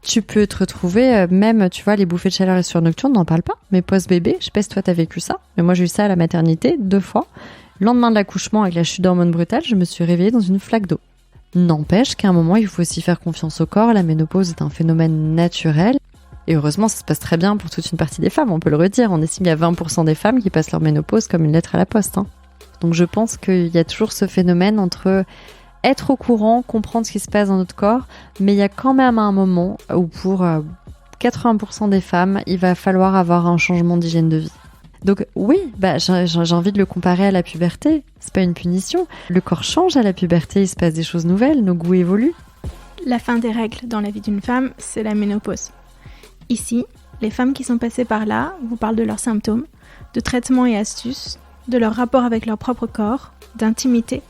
Tu peux te retrouver, même, tu vois, les bouffées de chaleur et sueur nocturne, on n'en parle pas, mais post-bébé, je sais pas si toi t'as vécu ça, mais moi j'ai eu ça à la maternité 2 fois. Le lendemain de l'accouchement, avec la chute d'hormones brutale, je me suis réveillée dans une flaque d'eau. N'empêche qu'à un moment, il faut aussi faire confiance au corps, la ménopause est un phénomène naturel, et heureusement, ça se passe très bien pour toute une partie des femmes, on peut le redire, on estime qu'il y a 20% des femmes qui passent leur ménopause comme une lettre à la poste. Donc je pense qu'il y a toujours ce phénomène entre être au courant, comprendre ce qui se passe dans notre corps, mais il y a quand même un moment où pour 80% des femmes, il va falloir avoir un changement d'hygiène de vie. Donc oui, j'ai envie de le comparer à la puberté, c'est pas une punition. Le corps change à la puberté, il se passe des choses nouvelles, nos goûts évoluent. La fin des règles dans la vie d'une femme, c'est la ménopause. Ici, les femmes qui sont passées par là vous parlent de leurs symptômes, de traitements et astuces, de leur rapport avec leur propre corps, d'intimité,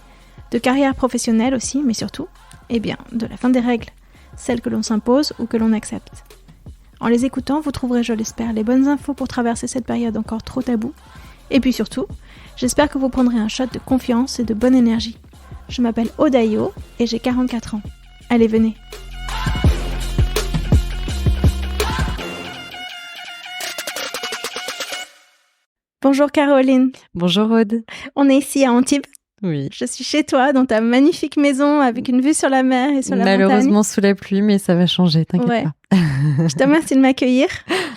de carrière professionnelle aussi, mais surtout, de la fin des règles, celles que l'on s'impose ou que l'on accepte. En les écoutant, vous trouverez, je l'espère, les bonnes infos pour traverser cette période encore trop taboue. Et puis surtout, j'espère que vous prendrez un shot de confiance et de bonne énergie. Je m'appelle Odayo et j'ai 44 ans. Allez, venez. Bonjour Caroline. Bonjour Aude. On est ici à Antibes. Oui. Je suis chez toi, dans ta magnifique maison, avec une vue sur la mer et sur la montagne. Malheureusement sous la pluie, mais ça va changer, t'inquiète pas. Je te remercie de m'accueillir.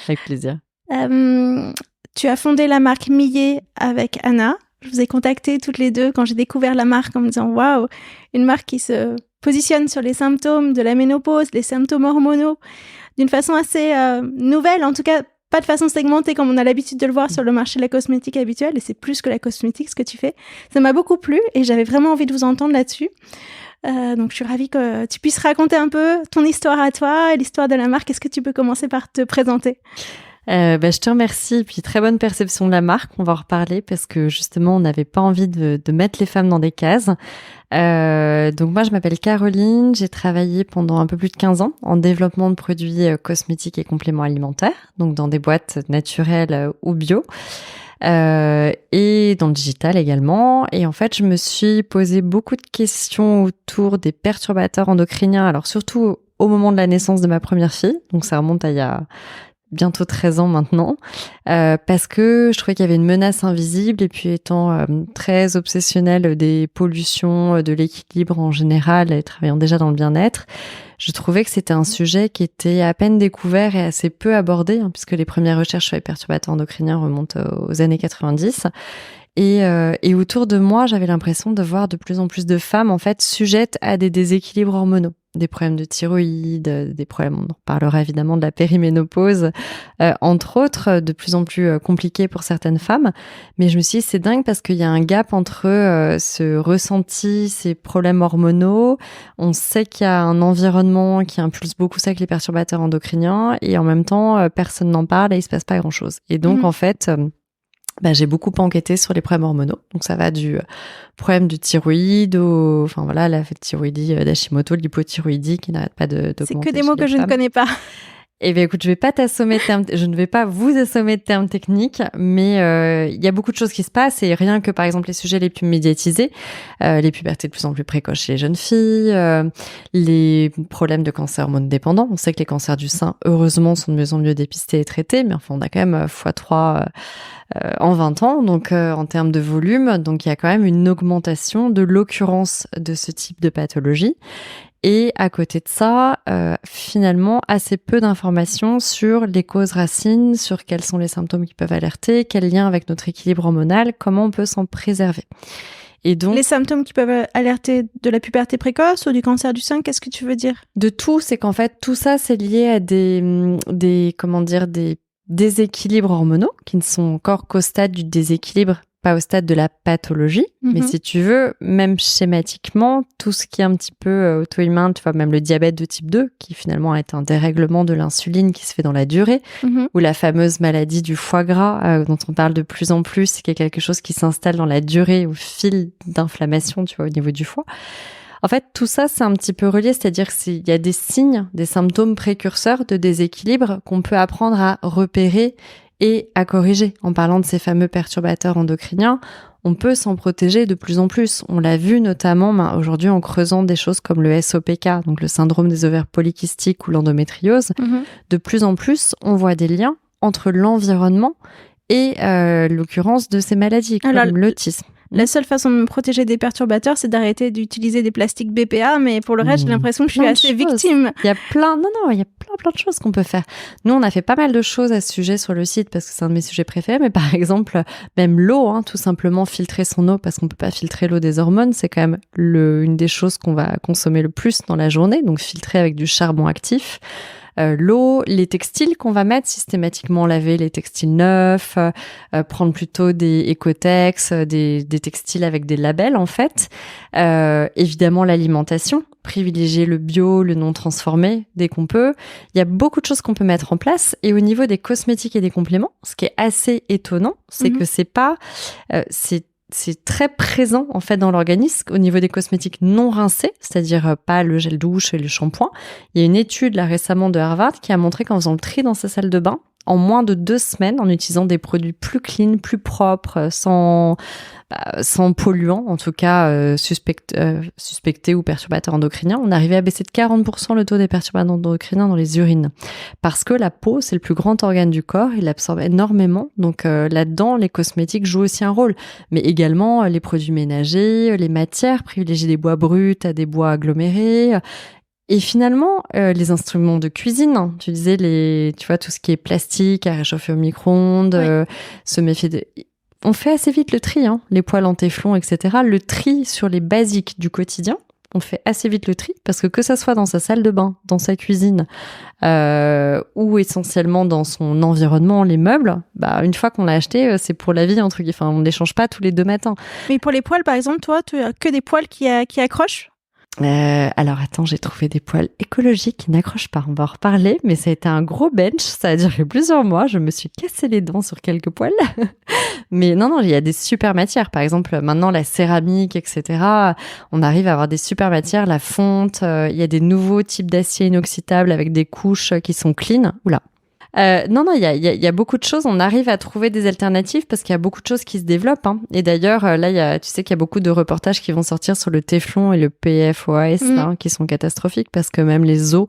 Avec plaisir. Tu as fondé la marque Millet avec Anna. Je vous ai contactées toutes les deux quand j'ai découvert la marque en me disant « Waouh, une marque qui se positionne sur les symptômes de la ménopause, les symptômes hormonaux, d'une façon assez nouvelle, en tout cas pas de façon segmentée comme on a l'habitude de le voir sur le marché de la cosmétique habituelle, et c'est plus que la cosmétique ce que tu fais. Ça m'a beaucoup plu et j'avais vraiment envie de vous entendre là-dessus. Donc je suis ravie que tu puisses raconter un peu ton histoire à toi et l'histoire de la marque. Est-ce que tu peux commencer par te présenter ? Je te remercie, puis très bonne perception de la marque, on va en reparler parce que justement on n'avait pas envie de mettre les femmes dans des cases. Donc moi je m'appelle Caroline, j'ai travaillé pendant un peu plus de 15 ans en développement de produits cosmétiques et compléments alimentaires, donc dans des boîtes naturelles ou bio. Et dans le digital également. Et en fait, je me suis posé beaucoup de questions autour des perturbateurs endocriniens, alors surtout au moment de la naissance de ma première fille, donc ça remonte à il y a bientôt 13 ans maintenant, parce que je trouvais qu'il y avait une menace invisible, et puis étant très obsessionnelle des pollutions, de l'équilibre en général, et travaillant déjà dans le bien-être, je trouvais que c'était un sujet qui était à peine découvert et assez peu abordé, puisque les premières recherches sur les perturbateurs endocriniens remontent aux années 90. Et autour de moi, j'avais l'impression de voir de plus en plus de femmes en fait sujettes à des déséquilibres hormonaux, des problèmes de thyroïde, des problèmes, on en reparlera évidemment, de la périménopause, entre autres, de plus en plus compliqués pour certaines femmes. Mais je me suis dit, c'est dingue parce qu'il y a un gap entre ce ressenti, ces problèmes hormonaux. On sait qu'il y a un environnement qui impulse beaucoup ça avec les perturbateurs endocriniens, et en même temps, personne n'en parle et il se passe pas grand-chose. Et donc, en fait, j'ai beaucoup enquêté sur les problèmes hormonaux. Donc ça va du problème du thyroïde la thyroïdie d'Hashimoto, l'hypothyroïdie qui n'arrête pas d'augmenter. C'est que des mots que je ne connais pas. Eh bien, écoute, je ne vais pas vous assommer de termes techniques, mais il y a beaucoup de choses qui se passent, et rien que, par exemple, les sujets les plus médiatisés, les pubertés de plus en plus précoces chez les jeunes filles, les problèmes de cancer hormonodépendant. On sait que les cancers du sein, heureusement, sont de mieux en mieux dépistés et traités, mais enfin, on a quand même x3 en 20 ans, donc en termes de volume. Donc, il y a quand même une augmentation de l'occurrence de ce type de pathologie. Et à côté de ça, finalement, assez peu d'informations sur les causes racines, sur quels sont les symptômes qui peuvent alerter, quel lien avec notre équilibre hormonal, comment on peut s'en préserver. Et donc, les symptômes qui peuvent alerter de la puberté précoce ou du cancer du sein, qu'est-ce que tu veux dire ? De tout, c'est qu'en fait, tout ça, c'est lié à des déséquilibres hormonaux qui ne sont encore qu'au stade du déséquilibre, pas au stade de la pathologie. Mais si tu veux, même schématiquement, tout ce qui est un petit peu auto-immun, tu vois, même le diabète de type 2, qui finalement est un dérèglement de l'insuline qui se fait dans la durée, ou la fameuse maladie du foie gras, dont on parle de plus en plus, qui est quelque chose qui s'installe dans la durée au fil d'inflammation, tu vois, au niveau du foie. En fait, tout ça, c'est un petit peu relié, c'est-à-dire qu'il y a des signes, des symptômes précurseurs de déséquilibre qu'on peut apprendre à repérer et à corriger. En parlant de ces fameux perturbateurs endocriniens, on peut s'en protéger de plus en plus. On l'a vu notamment aujourd'hui en creusant des choses comme le SOPK, donc le syndrome des ovaires polykystiques ou l'endométriose. De plus en plus, on voit des liens entre l'environnement et l'occurrence de ces maladies, comme l'autisme. La seule façon de me protéger des perturbateurs, c'est d'arrêter d'utiliser des plastiques BPA, mais pour le reste, j'ai l'impression que je suis assez victime. Il y a plein de choses qu'on peut faire. Nous, on a fait pas mal de choses à ce sujet sur le site parce que c'est un de mes sujets préférés, mais par exemple, même l'eau, tout simplement filtrer son eau parce qu'on peut pas filtrer l'eau des hormones, c'est quand même une des choses qu'on va consommer le plus dans la journée, donc filtrer avec du charbon actif. L'eau, les textiles qu'on va mettre systématiquement, laver les textiles neufs, prendre plutôt des Ecotex, des textiles avec des labels en fait. Évidemment l'alimentation, privilégier le bio, le non transformé dès qu'on peut. Il y a beaucoup de choses qu'on peut mettre en place. Et au niveau des cosmétiques et des compléments, ce qui est assez étonnant, c'est que c'est pas, c'est très présent en fait dans l'organisme au niveau des cosmétiques non rincés, c'est-à-dire pas le gel douche et le shampoing. Il y a une étude là récemment de Harvard qui a montré qu'en faisant le tri dans sa salle de bain, en moins de 2 semaines, en utilisant des produits plus clean, plus propres, sans polluants, en tout cas suspectés ou perturbateurs endocriniens, on arrivait à baisser de 40% le taux des perturbateurs endocriniens dans les urines. Parce que la peau, c'est le plus grand organe du corps, il absorbe énormément. Donc là-dedans, les cosmétiques jouent aussi un rôle. Mais également les produits ménagers, les matières, privilégier des bois bruts à des bois agglomérés. Et finalement, les instruments de cuisine, tu disais tu vois, tout ce qui est plastique à réchauffer au micro-ondes, se méfier on fait assez vite le tri, les poêles en téflon, etc. Le tri sur les basiques du quotidien, on fait assez vite le tri parce que ça soit dans sa salle de bain, dans sa cuisine ou essentiellement dans son environnement, les meubles, une fois qu'on l'a acheté, c'est pour la vie, entre guillemets. Enfin, on ne les change pas tous les 2 matins. Mais pour les poêles, par exemple, toi, tu as que des poêles qui accrochent ? Alors attends, j'ai trouvé des poêles écologiques qui n'accrochent pas. On va en reparler, mais ça a été un gros bench. Ça a duré plusieurs mois. Je me suis cassé les dents sur quelques poêles. Mais non, il y a des super matières. Par exemple, maintenant, la céramique, etc. On arrive à avoir des super matières. La fonte, il y a des nouveaux types d'acier inoxydable avec des couches qui sont clean. Oula. Non, il y a beaucoup de choses. On arrive à trouver des alternatives parce qu'il y a beaucoup de choses qui se développent. Et d'ailleurs, là, tu sais qu'il y a beaucoup de reportages qui vont sortir sur le téflon et le PFOS qui sont catastrophiques parce que même les eaux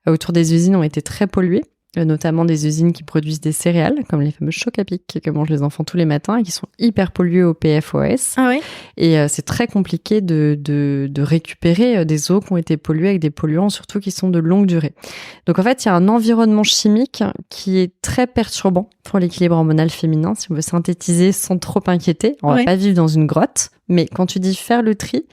autour des usines ont été très polluées. Notamment des usines qui produisent des céréales, comme les fameux chocs à pic que mangent les enfants tous les matins et qui sont hyper pollués au PFOS. Ah oui. Et c'est très compliqué de récupérer des eaux qui ont été polluées avec des polluants, surtout qui sont de longue durée. Donc en fait, il y a un environnement chimique qui est très perturbant pour l'équilibre hormonal féminin, si on veut synthétiser sans trop inquiéter. On va pas vivre dans une grotte, mais quand tu dis faire le tri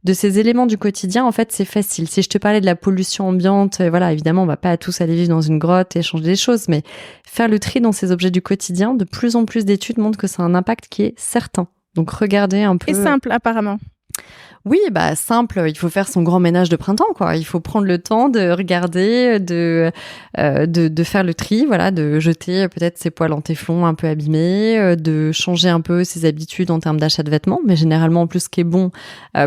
de ces éléments du quotidien, en fait, c'est facile. Si je te parlais de la pollution ambiante, voilà, évidemment, on va pas tous aller vivre dans une grotte et changer des choses, mais faire le tri dans ces objets du quotidien, de plus en plus d'études montrent que c'est un impact qui est certain. Donc, regardez un peu. Et simple, apparemment. Oui, simple, il faut faire son grand ménage de printemps, quoi. Il faut prendre le temps de regarder, de faire le tri, voilà, de jeter peut-être ses poêles en téflon un peu abîmés, de changer un peu ses habitudes en termes d'achat de vêtements. Mais généralement, en plus, ce qui est bon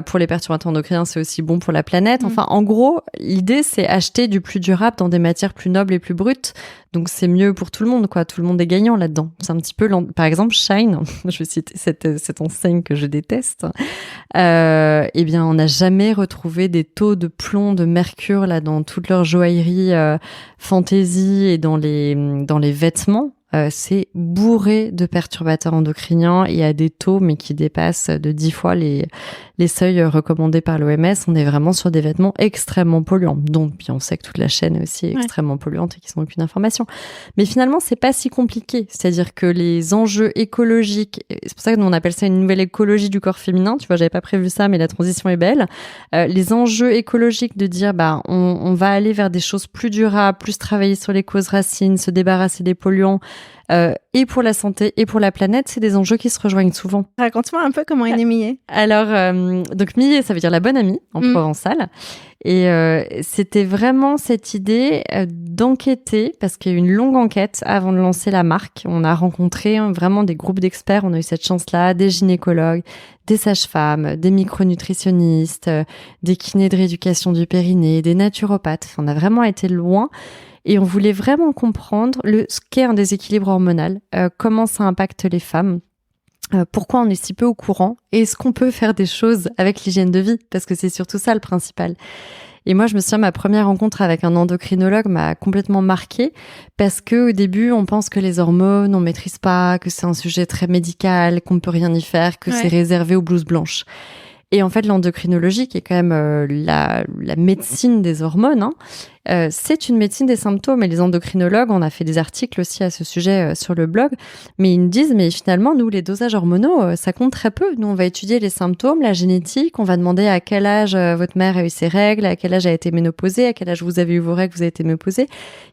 pour les perturbateurs endocriniens, c'est aussi bon pour la planète. Enfin, en gros, l'idée, c'est acheter du plus durable dans des matières plus nobles et plus brutes. Donc, c'est mieux pour tout le monde, quoi. Tout le monde est gagnant là-dedans. C'est un petit peu, par exemple, Shine. Je vais citer cette enseigne que je déteste. Eh bien, on n'a jamais retrouvé des taux de plomb, de mercure là dans toute leur joaillerie fantaisie et dans les vêtements. C'est bourré de perturbateurs endocriniens. Il y a des taux, mais qui dépassent de 10 fois les seuils recommandés par l'OMS. On est vraiment sur des vêtements extrêmement polluants. Donc, puis on sait que toute la chaîne est aussi extrêmement polluante et qu'ils n'ont aucune information. Mais finalement, c'est pas si compliqué. C'est-à-dire que les enjeux écologiques, c'est pour ça que nous on appelle ça une nouvelle écologie du corps féminin. Tu vois, j'avais pas prévu ça, mais la transition est belle. Les enjeux écologiques de dire, on va aller vers des choses plus durables, plus travailler sur les causes racines, se débarrasser des polluants, et pour la santé et pour la planète, c'est des enjeux qui se rejoignent souvent. Raconte-moi un peu comment est né Millet. Alors, donc Millet, ça veut dire la bonne amie en provençal. Et c'était vraiment cette idée d'enquêter, parce qu'il y a eu une longue enquête avant de lancer la marque. On a rencontré vraiment des groupes d'experts, on a eu cette chance-là, des gynécologues, des sages-femmes, des micronutritionnistes, des kinés de rééducation du périnée, des naturopathes. Enfin, on a vraiment été loin. Et on voulait vraiment comprendre ce qu'est un déséquilibre hormonal, comment ça impacte les femmes, pourquoi on est si peu au courant et est-ce qu'on peut faire des choses avec l'hygiène de vie, parce que c'est surtout ça le principal. Et moi, je me souviens, ma première rencontre avec un endocrinologue m'a complètement marquée parce que au début, on pense que les hormones, on maîtrise pas, que c'est un sujet très médical, qu'on ne peut rien y faire, que c'est réservé aux blouses blanches. Et en fait, l'endocrinologie, qui est quand même la médecine des hormones, c'est une médecine des symptômes. Et les endocrinologues, on a fait des articles aussi à ce sujet sur le blog, mais ils nous disent, mais finalement, nous, les dosages hormonaux, ça compte très peu. Nous, on va étudier les symptômes, la génétique, on va demander à quel âge votre mère a eu ses règles, à quel âge a été ménopausée, à quel âge vous avez eu vos règles, vous avez été ménopausée,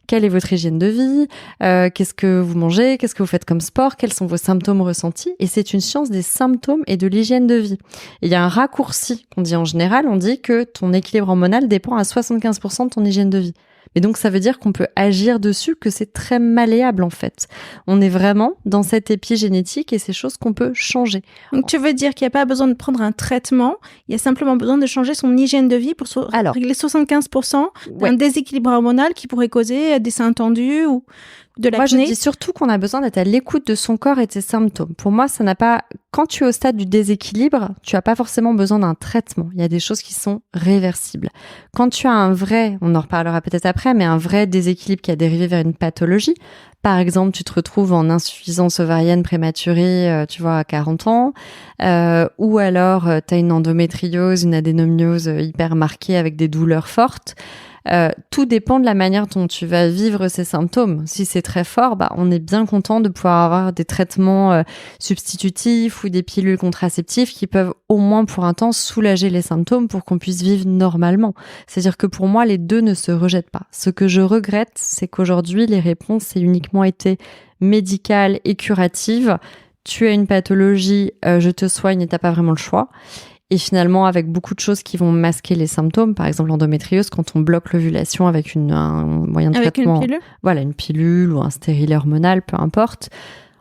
quelle est votre hygiène de vie, qu'est-ce que vous mangez, qu'est-ce que vous faites comme sport, quels sont vos symptômes ressentis. Et c'est une science des symptômes et de l'hygiène de vie. Et il y a un raccourci qu'on dit en général, on dit que ton équilibre hormonal dépend à 75% de ton hygiène de vie. Et donc, ça veut dire qu'on peut agir dessus, que c'est très malléable, en fait. On est vraiment dans cette épigénétique et ces choses qu'on peut changer. Donc, tu veux dire qu'il n'y a pas besoin de prendre un traitement, il y a simplement besoin de changer son hygiène de vie pour régler 75% d'un déséquilibre hormonal qui pourrait causer des seins tendus ou de l'acné. Moi, je dis surtout qu'on a besoin d'être à l'écoute de son corps et de ses symptômes. Pour moi, ça n'a pas... Quand tu es au stade du déséquilibre, tu n'as pas forcément besoin d'un traitement. Il y a des choses qui sont réversibles. Quand tu as un vrai, on en reparlera peut-être après, mais un vrai déséquilibre qui a dérivé vers une pathologie, par exemple, tu te retrouves en insuffisance ovarienne prématurée, tu vois, à 40 ans, ou alors tu as une endométriose, une adénomiose hyper marquée avec des douleurs fortes. Tout dépend de la manière dont tu vas vivre ces symptômes. Si c'est très fort, on est bien content de pouvoir avoir des traitements substitutifs ou des pilules contraceptives qui peuvent au moins pour un temps soulager les symptômes pour qu'on puisse vivre normalement. C'est-à-dire que pour moi, les deux ne se rejettent pas. Ce que je regrette, c'est qu'aujourd'hui, les réponses aient uniquement été médicales et curatives. Tu as une pathologie, je te soigne et t'as pas vraiment le choix. Et finalement, avec beaucoup de choses qui vont masquer les symptômes, par exemple l'endométriose, quand on bloque l'ovulation avec un moyen de traitement, une pilule, voilà, une pilule ou un stérilet hormonal, peu importe.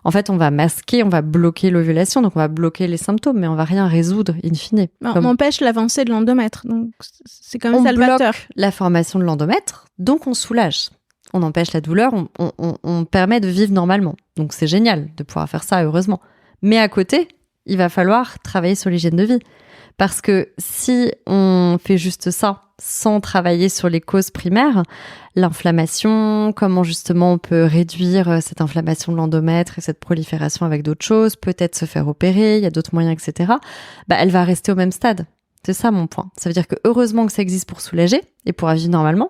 En fait, on va masquer, on va bloquer l'ovulation, donc on va bloquer les symptômes, mais on va rien résoudre in fine. On empêche l'avancée de l'endomètre, donc c'est quand même salvateur. On bloque la formation de l'endomètre, donc on soulage. On empêche la douleur, on permet de vivre normalement. Donc c'est génial de pouvoir faire ça, heureusement. Mais à côté, il va falloir travailler sur l'hygiène de vie. Parce que si on fait juste ça, sans travailler sur les causes primaires, l'inflammation, comment justement on peut réduire cette inflammation de l'endomètre et cette prolifération avec d'autres choses, peut-être se faire opérer, il y a d'autres moyens, etc., elle va rester au même stade. C'est ça mon point. Ça veut dire que heureusement que ça existe pour soulager et pour vivre normalement,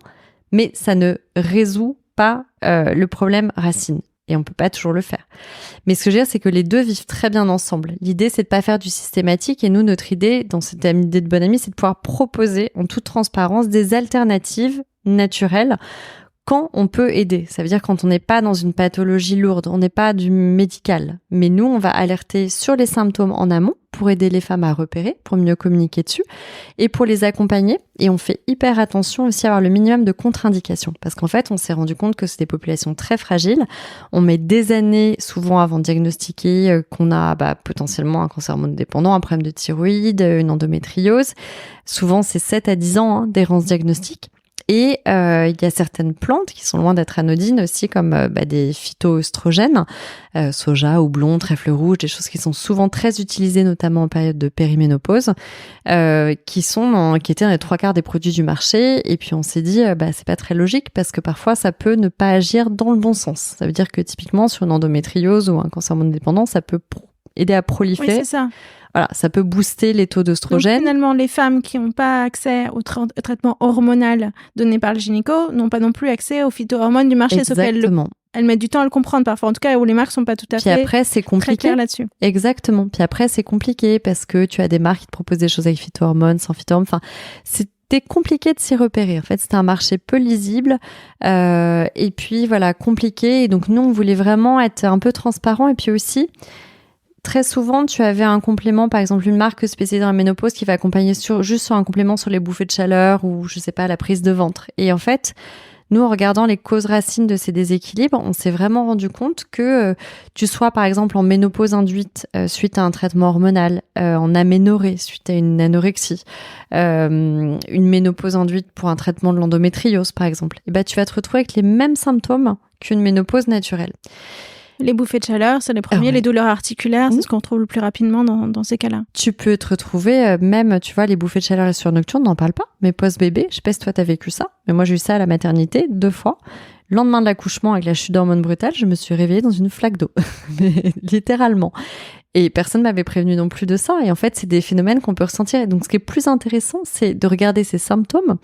mais ça ne résout pas le problème racine. Et on peut pas toujours le faire. Mais ce que je veux dire, c'est que les deux vivent très bien ensemble. L'idée, c'est de pas faire du systématique. Et nous, notre idée, dans cette idée de bonne amie, c'est de pouvoir proposer en toute transparence des alternatives naturelles quand on peut aider. Ça veut dire quand on n'est pas dans une pathologie lourde, on n'est pas du médical. Mais nous, on va alerter sur les symptômes en amont pour aider les femmes à repérer, pour mieux communiquer dessus et pour les accompagner. Et on fait hyper attention aussi à avoir le minimum de contre-indications. Parce qu'en fait, on s'est rendu compte que c'est des populations très fragiles. On met des années souvent avant de diagnostiquer qu'on a potentiellement un cancer hormonodépendant, un problème de thyroïde, une endométriose. Souvent, c'est 7 à 10 ans d'errance diagnostique. Et il y a certaines plantes qui sont loin d'être anodines aussi, comme des phytoœstrogènes, soja, houblon, trèfle rouge, des choses qui sont souvent très utilisées, notamment en période de périménopause, qui étaient dans les 3/4 des produits du marché. Et puis on s'est dit, c'est pas très logique parce que parfois ça peut ne pas agir dans le bon sens. Ça veut dire que typiquement sur une endométriose ou un cancer hormonodépendant, ça peut aider à proliférer. Oui, c'est ça. Voilà, ça peut booster les taux d'oestrogène. Donc, finalement, les femmes qui n'ont pas accès au traitement hormonal donné par le gynéco n'ont pas non plus accès aux phytohormones du marché. Exactement. Sauf qu'elles mettent du temps à le comprendre parfois. En tout cas, où les marques sont pas tout à fait après, c'est compliqué. Très claires là-dessus. Exactement. Puis après, c'est compliqué parce que tu as des marques qui te proposent des choses avec phytohormones, sans phytohormones. Enfin, c'était compliqué de s'y repérer. En fait, c'était un marché peu lisible et puis voilà, compliqué. Et donc, nous, on voulait vraiment être un peu transparent et puis aussi... Très souvent, tu avais un complément, par exemple une marque spécialisée dans la ménopause qui va accompagner juste sur un complément sur les bouffées de chaleur ou, je sais pas, la prise de ventre. Et en fait, Nous, en regardant les causes racines de ces déséquilibres, on s'est vraiment rendu compte que tu sois par exemple en ménopause induite suite à un traitement hormonal, en aménorrhée suite à une anorexie, une ménopause induite pour un traitement de l'endométriose par exemple, et tu vas te retrouver avec les mêmes symptômes qu'une ménopause naturelle. Les bouffées de chaleur, c'est les premiers, les douleurs articulaires, c'est ce qu'on retrouve le plus rapidement dans ces cas-là. Tu peux te retrouver, même, tu vois, les bouffées de chaleur et sueur nocturne, on n'en parle pas, mais post-bébé, je sais pas si toi t'as vécu ça, mais moi j'ai eu ça à la maternité 2 fois. Le lendemain de l'accouchement, avec la chute d'hormones brutale, je me suis réveillée dans une flaque d'eau, littéralement. Et personne m'avait prévenu non plus de ça. Et en fait, c'est des phénomènes qu'on peut ressentir. Et donc, ce qui est plus intéressant, c'est de regarder ces symptômes.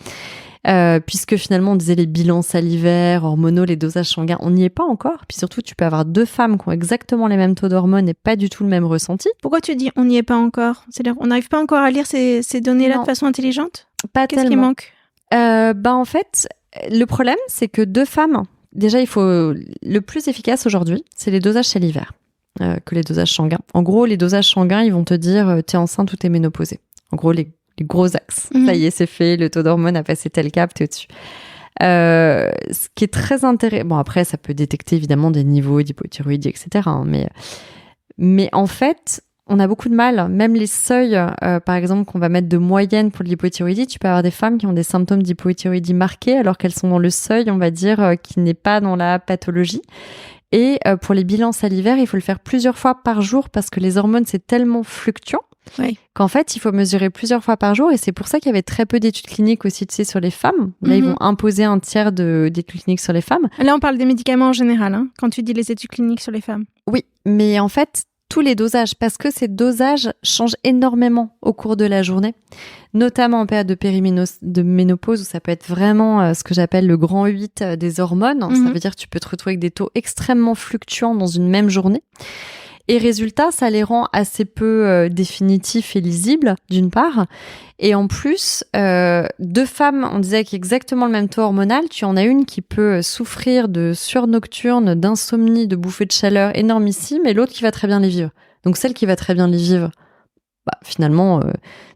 Puisque finalement, on disait les bilans salivaires, hormonaux, les dosages sanguins, on n'y est pas encore. Puis surtout, tu peux avoir 2 femmes qui ont exactement les mêmes taux d'hormones et pas du tout le même ressenti. Pourquoi tu dis on n'y est pas encore ? C'est-à-dire, on n'arrive pas encore à lire ces données-là de façon intelligente ? Pas Qu'est-ce tellement. qui manque ? En fait, le problème, c'est que 2 femmes, déjà, il faut le plus efficace aujourd'hui, c'est les dosages salivaires que les dosages sanguins. En gros, les dosages sanguins, ils vont te dire t'es enceinte ou t'es ménopausée. En gros, les gros axes. Ça y est, c'est fait, le taux d'hormones a passé tel cap, t'es au-dessus. Ce qui est très intéressant... Bon, après, ça peut détecter évidemment des niveaux d'hypothyroïdie, etc. Mais en fait, on a beaucoup de mal. Même les seuils, par exemple, qu'on va mettre de moyenne pour l'hypothyroïdie, tu peux avoir des femmes qui ont des symptômes d'hypothyroïdie marqués alors qu'elles sont dans le seuil, on va dire, qui n'est pas dans la pathologie. Et pour les bilans salivaires, il faut le faire plusieurs fois par jour parce que les hormones, c'est tellement fluctuant qu'en fait, il faut mesurer plusieurs fois par jour. Et c'est pour ça qu'il y avait très peu d'études cliniques aussi, tu sais, sur les femmes. Là, ils vont imposer un tiers d'études cliniques sur les femmes. Là, on parle des médicaments en général, hein, quand tu dis les études cliniques sur les femmes. Oui, mais en fait, tous les dosages, parce que ces dosages changent énormément au cours de la journée, notamment en période de ménopause, où ça peut être vraiment ce que j'appelle le grand 8 des hormones. Ça veut dire que tu peux te retrouver avec des taux extrêmement fluctuants dans une même journée. Et résultat, ça les rend assez peu définitifs et lisibles, d'une part. Et en plus, 2 femmes, on disait qu'il y a exactement le même taux hormonal. Tu en as une qui peut souffrir de sueur nocturne, d'insomnie, de bouffées de chaleur énormissimes, et l'autre qui va très bien les vivre. Donc celle qui va très bien les vivre, finalement,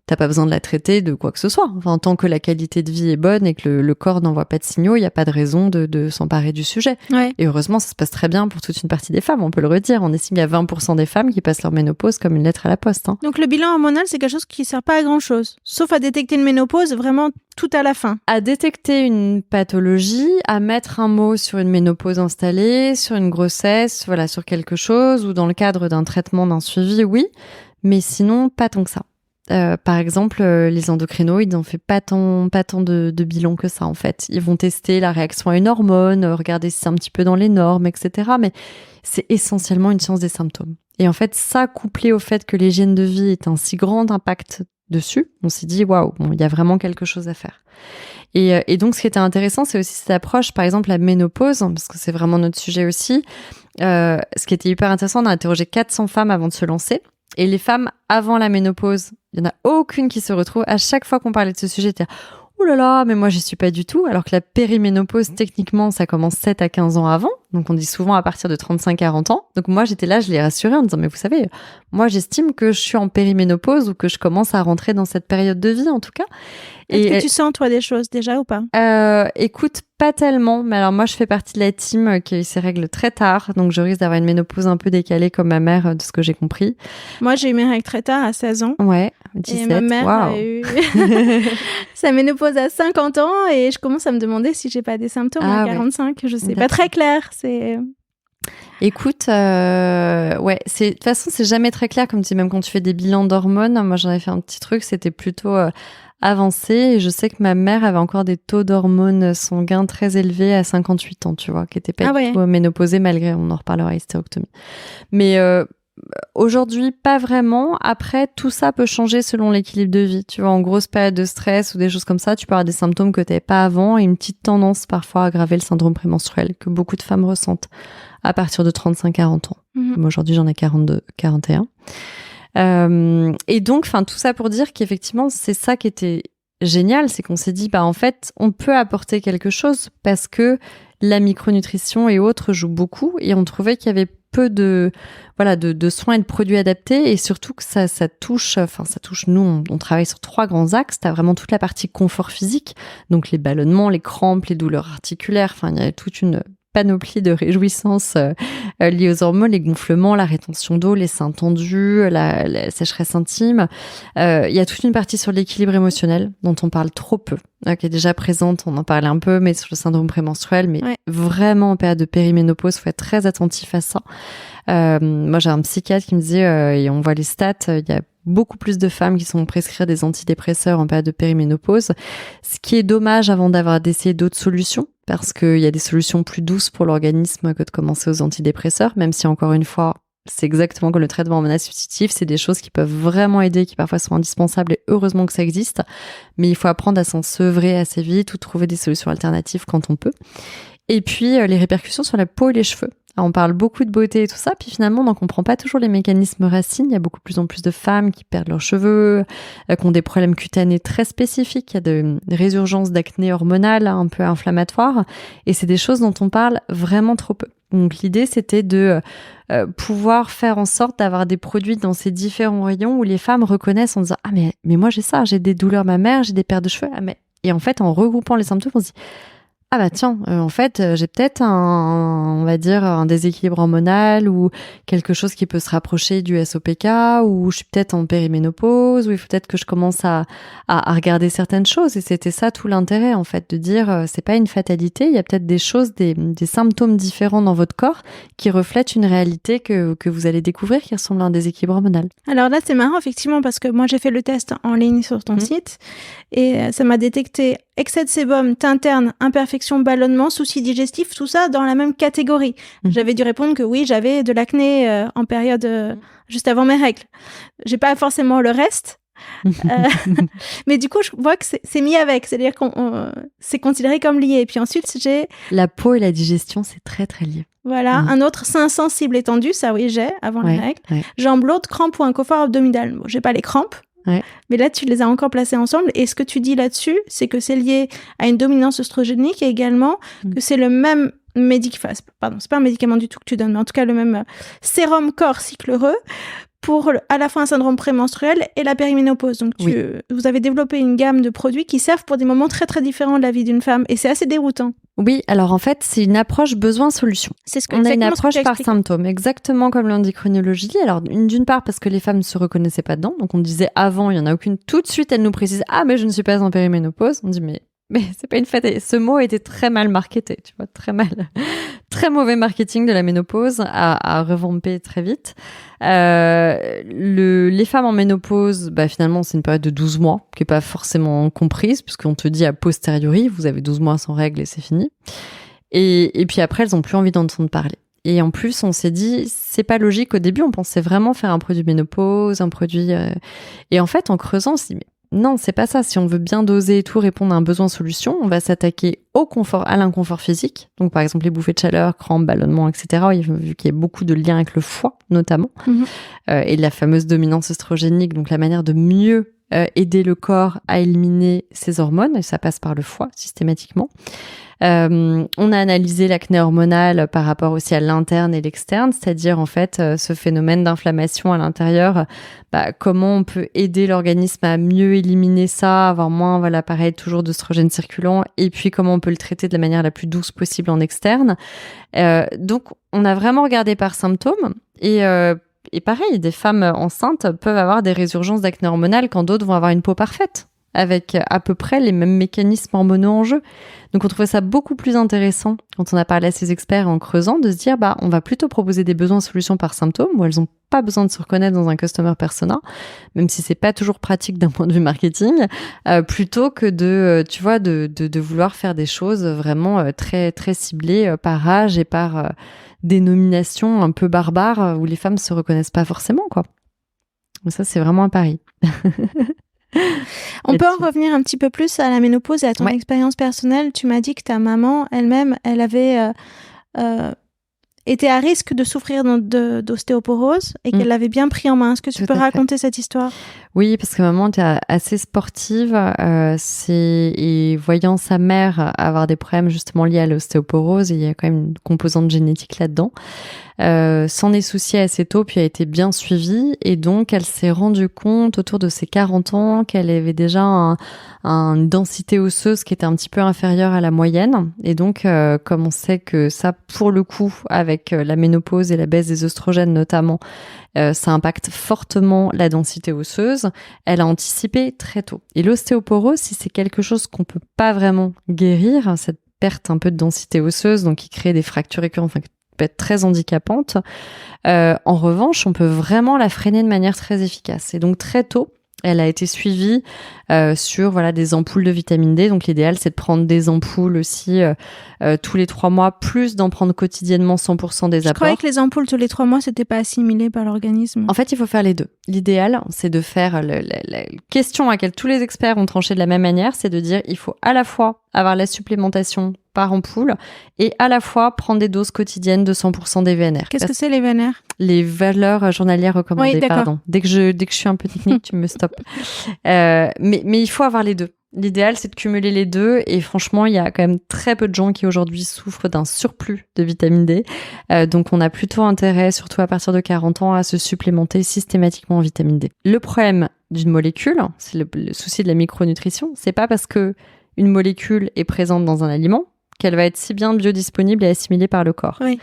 t'as pas besoin de la traiter de quoi que ce soit. Enfin, tant que la qualité de vie est bonne et que le corps n'envoie pas de signaux, il n'y a pas de raison de s'emparer du sujet. Ouais. Et heureusement, ça se passe très bien pour toute une partie des femmes, on peut le redire. On estime qu'il y a 20% des femmes qui passent leur ménopause comme une lettre à la poste. Hein. Donc le bilan hormonal, c'est quelque chose qui ne sert pas à grand-chose, sauf à détecter une ménopause vraiment tout à la fin. À détecter une pathologie, à mettre un mot sur une ménopause installée, sur une grossesse, voilà, sur quelque chose, ou dans le cadre d'un traitement, d'un suivi, oui. Mais sinon, pas tant que ça. Par exemple, les endocrinoïdes n'ont fait pas tant de bilan que ça, en fait. Ils vont tester la réaction à une hormone, regarder si c'est un petit peu dans les normes, etc. Mais c'est essentiellement une science des symptômes. Et en fait, ça, couplé au fait que l'hygiène de vie ait un si grand impact dessus, on s'est dit, waouh, bon, il y a vraiment quelque chose à faire. Et donc, ce qui était intéressant, c'est aussi cette approche, par exemple, la ménopause, parce que c'est vraiment notre sujet aussi. Ce qui était hyper intéressant, on a interrogé 400 femmes avant de se lancer. Et les femmes avant la ménopause, il n'y en a aucune qui se retrouve. À chaque fois qu'on parlait de ce sujet, t'es « Oh là là, mais moi, j'y suis pas du tout ». Alors que la périménopause, techniquement, ça commence 7 à 15 ans avant. Donc, on dit souvent à partir de 35-40 ans. Donc, moi, j'étais là, je l'ai rassurée en disant « Mais vous savez, moi, j'estime que je suis en périménopause ou que je commence à rentrer dans cette période de vie, en tout cas. » Est-ce que tu sens, toi, des choses déjà ou pas ? Écoute, pas tellement. Mais alors, moi, je fais partie de la team qui a eu ses règles très tard. Donc, je risque d'avoir une ménopause un peu décalée comme ma mère, de ce que j'ai compris. Moi, j'ai eu mes règles très tard, à 16 ans. Ouais, 17. Et ma mère a eu sa ménopause à 50 ans. Et je commence à me demander si j'ai pas des symptômes à 45. Ouais. Je sais, pas très clair. Écoute, ouais, de toute façon, c'est jamais très clair, comme tu dis, même quand tu fais des bilans d'hormones. Moi, j'en avais fait un petit truc, c'était plutôt avancé. Et je sais que ma mère avait encore des taux d'hormones sanguins très élevés à 58 ans, tu vois, qui n'étaient pas du tout ménopausés, malgré, on en reparlera, hystérectomie. Mais aujourd'hui, pas vraiment. Après, tout ça peut changer selon l'équilibre de vie. Tu vois, en grosse période de stress ou des choses comme ça, tu peux avoir des symptômes que tu n'avais pas avant et une petite tendance parfois à aggraver le syndrome prémenstruel que beaucoup de femmes ressentent à partir de 35-40 ans. Moi, aujourd'hui, j'en ai 42, 41. Et donc, tout ça pour dire qu'effectivement, c'est ça qui était génial, c'est qu'on s'est dit, en fait, on peut apporter quelque chose parce que la micronutrition et autres jouent beaucoup et on trouvait qu'il y avait peu de soins et de produits adaptés, et surtout que ça touche, nous, on travaille sur 3 grands axes. T'as vraiment toute la partie confort physique, donc les ballonnements, les crampes, les douleurs articulaires, enfin, il y a toute une panoplie de réjouissances liées aux hormones, les gonflements, la rétention d'eau, les seins tendus, la sécheresse intime. Il y a toute une partie sur l'équilibre émotionnel dont on parle trop peu, qui est déjà présente, on en parlait un peu, mais sur le syndrome prémenstruel, mais vraiment en période de périménopause, il faut être très attentif à ça. Moi, j'ai un psychiatre qui me disait, et on voit les stats, il y a beaucoup plus de femmes qui sont prescrites des antidépresseurs en période de périménopause, ce qui est dommage avant d'essayer d'autres solutions, parce qu'il y a des solutions plus douces pour l'organisme que de commencer aux antidépresseurs, même si encore une fois, c'est exactement comme le traitement hormonal substitutif, c'est des choses qui peuvent vraiment aider, qui parfois sont indispensables, et heureusement que ça existe, mais il faut apprendre à s'en sevrer assez vite ou trouver des solutions alternatives quand on peut. Et puis, les répercussions sur la peau et les cheveux. Alors, on parle beaucoup de beauté et tout ça, puis finalement, on n'en comprend pas toujours les mécanismes racines. Il y a beaucoup plus en plus de femmes qui perdent leurs cheveux, qui ont des problèmes cutanés très spécifiques. Il y a de résurgences d'acné hormonale un peu inflammatoires. Et c'est des choses dont on parle vraiment trop peu. Donc, l'idée, c'était de pouvoir faire en sorte d'avoir des produits dans ces différents rayons où les femmes reconnaissent en disant « Ah, mais moi, j'ai ça, j'ai des douleurs mammaires, j'ai des pertes de cheveux. Ah, mais... » Et en fait, en regroupant les symptômes, on se dit « Ah bah tiens, en fait, j'ai peut-être on va dire un déséquilibre hormonal ou quelque chose qui peut se rapprocher du SOPK, ou je suis peut-être en périménopause, ou il faut peut-être que je commence à regarder certaines choses. Et c'était ça tout l'intérêt, en fait, de dire c'est pas une fatalité, il y a peut-être des choses, des symptômes différents dans votre corps qui reflètent une réalité que vous allez découvrir qui ressemble à un déséquilibre hormonal. Alors là, c'est marrant, effectivement, parce que moi, j'ai fait le test en ligne sur ton site et ça m'a détecté excès de sébum, teinte terne, imperfection, ballonnement, soucis digestifs, tout ça dans la même catégorie. J'avais dû répondre que oui, j'avais de l'acné en période juste avant mes règles. J'ai pas forcément le reste. Mais du coup, je vois que c'est mis avec, c'est-à-dire qu'on c'est considéré comme lié. Et puis ensuite, j'ai... La peau et la digestion, c'est très, très lié. Voilà, un autre sein sensible étendu, ça oui, j'ai, avant les règles. Jambes lourdes, crampes ou inconfort abdominal. Bon, j'ai pas les crampes. Mais là, tu les as encore placés ensemble. Et ce que tu dis là-dessus, c'est que c'est lié à une dominance œstrogénique et également que c'est le même c'est pas un médicament du tout que tu donnes, mais en tout cas le même sérum corps cycle heureux pour à la fois un syndrome prémenstruel et la périménopause. Donc, vous avez développé une gamme de produits qui servent pour des moments très, très différents de la vie d'une femme. Et c'est assez déroutant. Oui, alors en fait, c'est une approche besoin-solution. On a une approche par symptôme, exactement comme l'endocrinologie. Alors, d'une part, parce que les femmes ne se reconnaissaient pas dedans. Donc, on disait avant, il n'y en a aucune. Tout de suite, elle nous précise « Ah, mais je ne suis pas en périménopause ». On dit « Mais c'est pas une fête. » Ce mot était très mal marketé, tu vois, très mal. Très mauvais marketing de la ménopause à revamper très vite. Les femmes en ménopause, finalement, c'est une période de 12 mois qui est pas forcément comprise, puisqu'on te dit a posteriori, vous avez 12 mois sans règles et c'est fini. Et puis après, elles ont plus envie d'entendre parler. Et en plus, on s'est dit, c'est pas logique. Au début, on pensait vraiment faire un produit ménopause, un produit... Et en fait, en creusant, on s'est dit, non, c'est pas ça. Si on veut bien doser et tout, répondre à un besoin solution, on va s'attaquer à l'inconfort physique. Donc, par exemple, les bouffées de chaleur, crampes, ballonnements, etc. Vu qu'il y a beaucoup de liens avec le foie, notamment. Et la fameuse dominance œstrogénique. Donc, la manière de mieux aider le corps à éliminer ses hormones. Et ça passe par le foie, systématiquement. On a analysé l'acné hormonal par rapport aussi à l'interne et l'externe, c'est-à-dire en fait ce phénomène d'inflammation à l'intérieur, comment on peut aider l'organisme à mieux éliminer ça, avoir moins pareil, toujours d'œstrogène circulant, et puis comment on peut le traiter de la manière la plus douce possible en externe. Donc on a vraiment regardé par symptômes et pareil, des femmes enceintes peuvent avoir des résurgences d'acné hormonal quand d'autres vont avoir une peau parfaite, avec à peu près les mêmes mécanismes hormonaux en jeu. Donc on trouvait ça beaucoup plus intéressant quand on a parlé à ces experts en creusant de se dire on va plutôt proposer des besoins-solutions par symptômes où elles n'ont pas besoin de se reconnaître dans un customer persona, même si c'est pas toujours pratique d'un point de vue marketing, plutôt que de vouloir faire des choses vraiment très très ciblées par âge et par dénomination un peu barbare où les femmes se reconnaissent pas forcément, quoi. Donc ça, c'est vraiment un pari. On peut en revenir un petit peu plus à la ménopause et à ton expérience personnelle. Tu m'as dit que ta maman elle-même, elle avait été à risque de souffrir d'ostéoporose et qu'elle l'avait bien pris en main. Est-ce que tu peux raconter cette histoire ? Oui, parce que maman était assez sportive et voyant sa mère avoir des problèmes justement liés à l'ostéoporose, il y a quand même une composante génétique là-dedans. s'en est souciée assez tôt, puis a été bien suivie. Et donc, elle s'est rendue compte autour de ses 40 ans qu'elle avait déjà une densité osseuse qui était un petit peu inférieure à la moyenne. Et donc, comme on sait que ça, pour le coup, avec la ménopause et la baisse des oestrogènes notamment, ça impacte fortement la densité osseuse, elle a anticipé très tôt. Et l'ostéoporose, si c'est quelque chose qu'on peut pas vraiment guérir, cette perte un peu de densité osseuse, donc qui crée des fractures récurrentes, enfin, qui peut être très handicapante, en revanche, on peut vraiment la freiner de manière très efficace. Et donc très tôt, elle a été suivie sur des ampoules de vitamine D. Donc l'idéal, c'est de prendre des ampoules aussi tous les 3 mois, plus d'en prendre quotidiennement 100% des apports. Je croyais que les ampoules tous les 3 mois, c'était pas assimilé par l'organisme. En fait, il faut faire les deux. L'idéal, c'est de faire la question à laquelle tous les experts ont tranché de la même manière, c'est de dire il faut à la fois avoir la supplémentation par ampoule et à la fois prendre des doses quotidiennes de 100% des VNR. Qu'est-ce que c'est les VNR ? Les valeurs journalières recommandées, oui, pardon. Dès que je suis un peu technique, tu me stoppes. Mais il faut avoir les deux. L'idéal, c'est de cumuler les deux. Et franchement, il y a quand même très peu de gens qui aujourd'hui souffrent d'un surplus de vitamine D. Donc, on a plutôt intérêt, surtout à partir de 40 ans, à se supplémenter systématiquement en vitamine D. Le problème d'une molécule, c'est le souci de la micronutrition. C'est pas parce que une molécule est présente dans un aliment qu'elle va être si bien biodisponible et assimilée par le corps. Oui.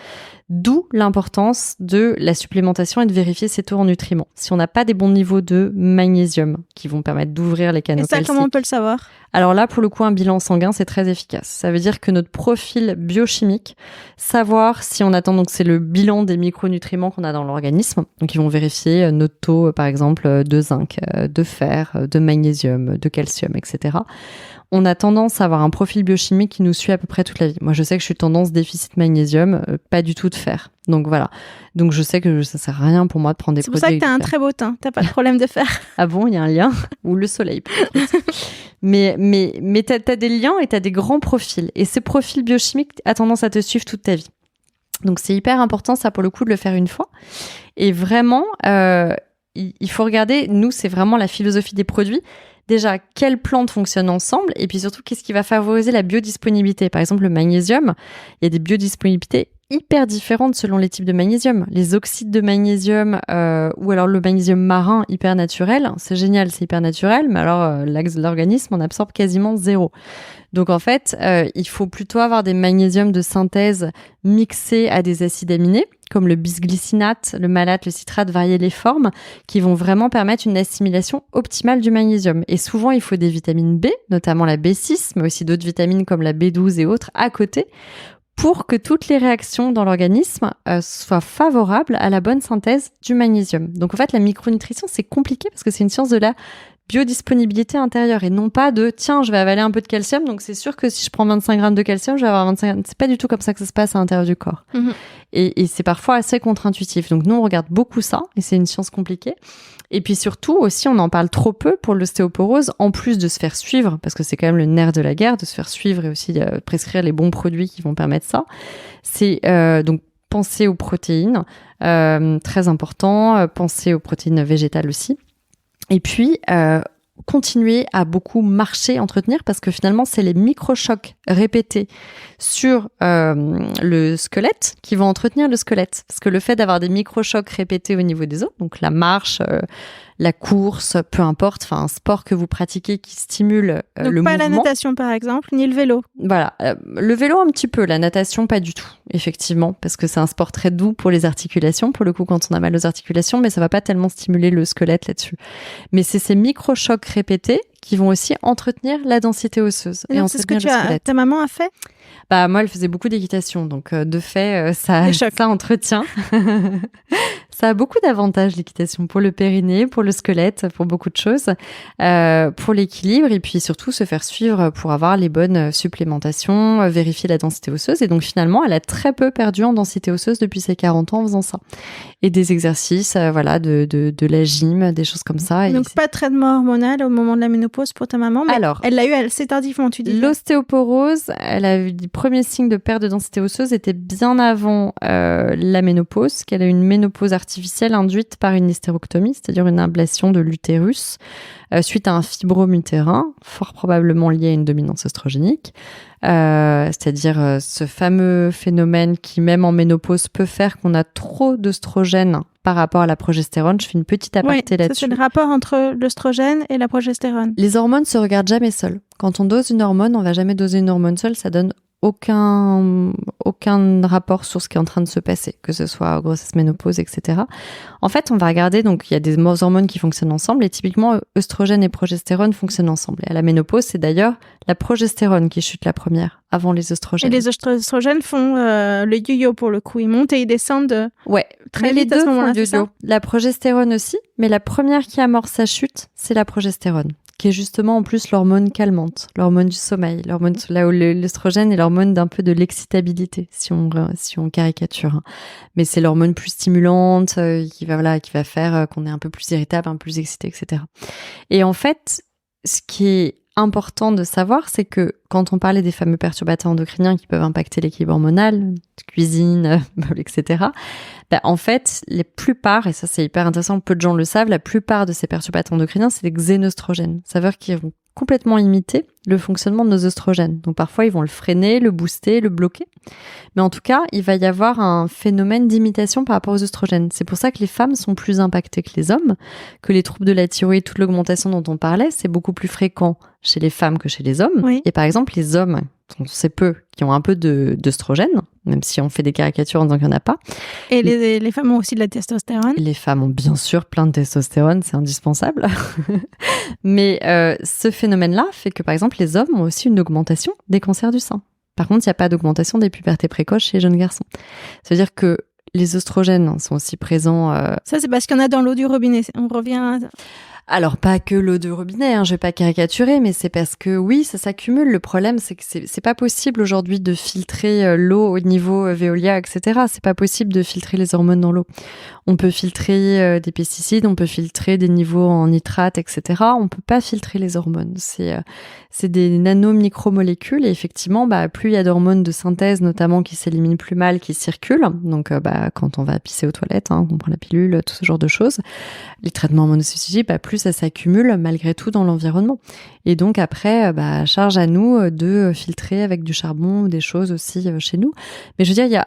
D'où l'importance de la supplémentation et de vérifier ses taux en nutriments. Si on n'a pas des bons niveaux de magnésium qui vont permettre d'ouvrir les canaux calciques. Et ça, comment on peut le savoir ? Alors là, pour le coup, un bilan sanguin, c'est très efficace. Ça veut dire que notre profil biochimique, savoir si on attend, donc c'est le bilan des micronutriments qu'on a dans l'organisme. Donc ils vont vérifier notre taux, par exemple, de zinc, de fer, de magnésium, de calcium, etc. On a tendance à avoir un profil biochimique qui nous suit à peu près toute la vie. Moi, je sais que je suis tendance déficit magnésium, pas du tout de fer. Donc voilà. Donc je sais que ça sert à rien pour moi de prendre des produits. C'est pour ça que t'as un très beau teint. T'as pas de problème de fer. Ah bon, il y a un lien ? Ou le soleil peut-être. Mais t'as des liens et t'as des grands profils. Et ce profil biochimique a tendance à te suivre toute ta vie. Donc c'est hyper important, ça, pour le coup, de le faire une fois. Et vraiment, il faut regarder, nous, c'est vraiment la philosophie des produits. Déjà, quelles plantes fonctionnent ensemble et puis surtout, qu'est-ce qui va favoriser la biodisponibilité ? Par exemple, le magnésium, il y a des biodisponibilités hyper différentes selon les types de magnésium. Les oxydes de magnésium ou alors le magnésium marin hyper naturel, c'est génial, c'est hyper naturel, mais alors l'organisme en absorbe quasiment 0. Donc en fait, il faut plutôt avoir des magnésiums de synthèse mixés à des acides aminés, comme le bisglycinate, le malate, le citrate, varier les formes, qui vont vraiment permettre une assimilation optimale du magnésium. Et souvent, il faut des vitamines B, notamment la B6, mais aussi d'autres vitamines comme la B12 et autres à côté, pour que toutes les réactions dans l'organisme soient favorables à la bonne synthèse du magnésium. Donc en fait, la micronutrition, c'est compliqué parce que c'est une science de la biodisponibilité intérieure et non pas de tiens, je vais avaler un peu de calcium, donc c'est sûr que si je prends 25 grammes de calcium, je vais avoir 25 grammes. C'est pas du tout comme ça que ça se passe à l'intérieur du corps. Mmh. Et c'est parfois assez contre-intuitif. Donc nous, on regarde beaucoup ça et c'est une science compliquée. Et puis surtout aussi, on en parle trop peu pour l'ostéoporose, en plus de se faire suivre, parce que c'est quand même le nerf de la guerre, de se faire suivre et aussi prescrire les bons produits qui vont permettre ça. C'est donc penser aux protéines, très important, penser aux protéines végétales aussi. Et puis, continuer à beaucoup marcher, entretenir, parce que finalement, c'est les microchocs répétés sur le squelette qui vont entretenir le squelette. Parce que le fait d'avoir des microchocs répétés au niveau des os, donc la marche, la course, peu importe, enfin un sport que vous pratiquez qui stimule le mouvement. Donc pas la natation par exemple, ni le vélo. Voilà, le vélo un petit peu, la natation pas du tout, effectivement, parce que c'est un sport très doux pour les articulations, pour le coup quand on a mal aux articulations, mais ça va pas tellement stimuler le squelette là-dessus. Mais c'est ces microchocs répétés qui vont aussi entretenir la densité osseuse et entretenir le squelette. Ta maman a fait ? Bah moi, elle faisait beaucoup d'équitation, donc de fait, ça entretient. Ça a beaucoup d'avantages, l'équitation, pour le périnée, pour le squelette, pour beaucoup de choses, pour l'équilibre et puis surtout se faire suivre pour avoir les bonnes supplémentations, vérifier la densité osseuse. Et donc finalement, elle a très peu perdu en densité osseuse depuis ses 40 ans en faisant ça. Et des exercices, de la gym, des choses comme ça. Donc pas de traitement hormonal au moment de la ménopause pour ta maman, mais alors, elle l'a eu assez tardivement, tu dis. L'ostéoporose, elle a eu des premiers signes de perte de densité osseuse, était bien avant la ménopause, qu'elle a eu une ménopause artificielle artificielle induite par une hystérectomie, c'est-à-dire une ablation de l'utérus suite à un fibrome utérin, fort probablement lié à une dominance œstrogénique. C'est-à-dire ce fameux phénomène qui, même en ménopause, peut faire qu'on a trop d'œstrogène par rapport à la progestérone. Je fais une petite aparté là-dessus. Ça, c'est le rapport entre l'œstrogène et la progestérone. Les hormones se regardent jamais seules. Quand on dose une hormone, on va jamais doser une hormone seule, ça donne aucun rapport sur ce qui est en train de se passer, que ce soit grossesse, ménopause, etc. En fait, on va regarder, donc il y a des hormones qui fonctionnent ensemble, et typiquement, œstrogène et progestérone fonctionnent ensemble. Et à la ménopause, c'est d'ailleurs la progestérone qui chute la première, avant les œstrogènes. Et les œstrogènes font le yo-yo pour le coup, ils montent et ils descendent très vite à ce moment-là, c'est ça ? La progestérone aussi, mais la première qui amorce sa chute, c'est la progestérone, qui est justement en plus l'hormone calmante, l'hormone du sommeil, l'hormone là où l'œstrogène est l'hormone d'un peu de l'excitabilité, si on caricature. Mais c'est l'hormone plus stimulante qui va faire qu'on est un peu plus irritable, un peu plus excité, etc. Et en fait, ce qui est important de savoir, c'est que quand on parlait des fameux perturbateurs endocriniens qui peuvent impacter l'équilibre hormonal, cuisine, etc., en fait, les plupart, et ça c'est hyper intéressant, peu de gens le savent, la plupart de ces perturbateurs endocriniens, c'est des xénoestrogènes. Ça veut dire qu'ils vont complètement imiter le fonctionnement de nos œstrogènes. Donc parfois, ils vont le freiner, le booster, le bloquer. Mais en tout cas, il va y avoir un phénomène d'imitation par rapport aux œstrogènes. C'est pour ça que les femmes sont plus impactées que les hommes, que les troubles de la thyroïde, toute l'augmentation dont on parlait, c'est beaucoup plus fréquent chez les femmes que chez les hommes. Oui. Et par exemple, les hommes, on sait peu, qui ont un peu d'œstrogène, même si on fait des caricatures en disant qu'il n'y en a pas. Et les femmes ont aussi de la testostérone. Les femmes ont bien sûr plein de testostérone, c'est indispensable. Mais ce phénomène-là fait que, par exemple, les hommes ont aussi une augmentation des cancers du sein. Par contre, il n'y a pas d'augmentation des pubertés précoces chez les jeunes garçons. Ça veut dire que les œstrogènes sont aussi présents... Ça, c'est parce qu'il y en a dans l'eau du robinet. On revient... Alors, pas que l'eau de robinet, je vais pas caricaturer, mais c'est parce que, oui, ça s'accumule. Le problème, c'est que c'est pas possible aujourd'hui de filtrer l'eau au niveau Veolia, etc. C'est pas possible de filtrer les hormones dans l'eau. On peut filtrer des pesticides, on peut filtrer des niveaux en nitrate, etc. On peut pas filtrer les hormones. C'est des nanomicromolécules et effectivement, plus il y a d'hormones de synthèse, notamment qui s'éliminent plus mal, qui circulent. Donc, quand on va pisser aux toilettes, qu'on prend la pilule, tout ce genre de choses, les traitements hormonosupstitutifs, plus ça s'accumule malgré tout dans l'environnement. Et donc après, charge à nous de filtrer avec du charbon ou des choses aussi chez nous. Mais je veux dire, il y a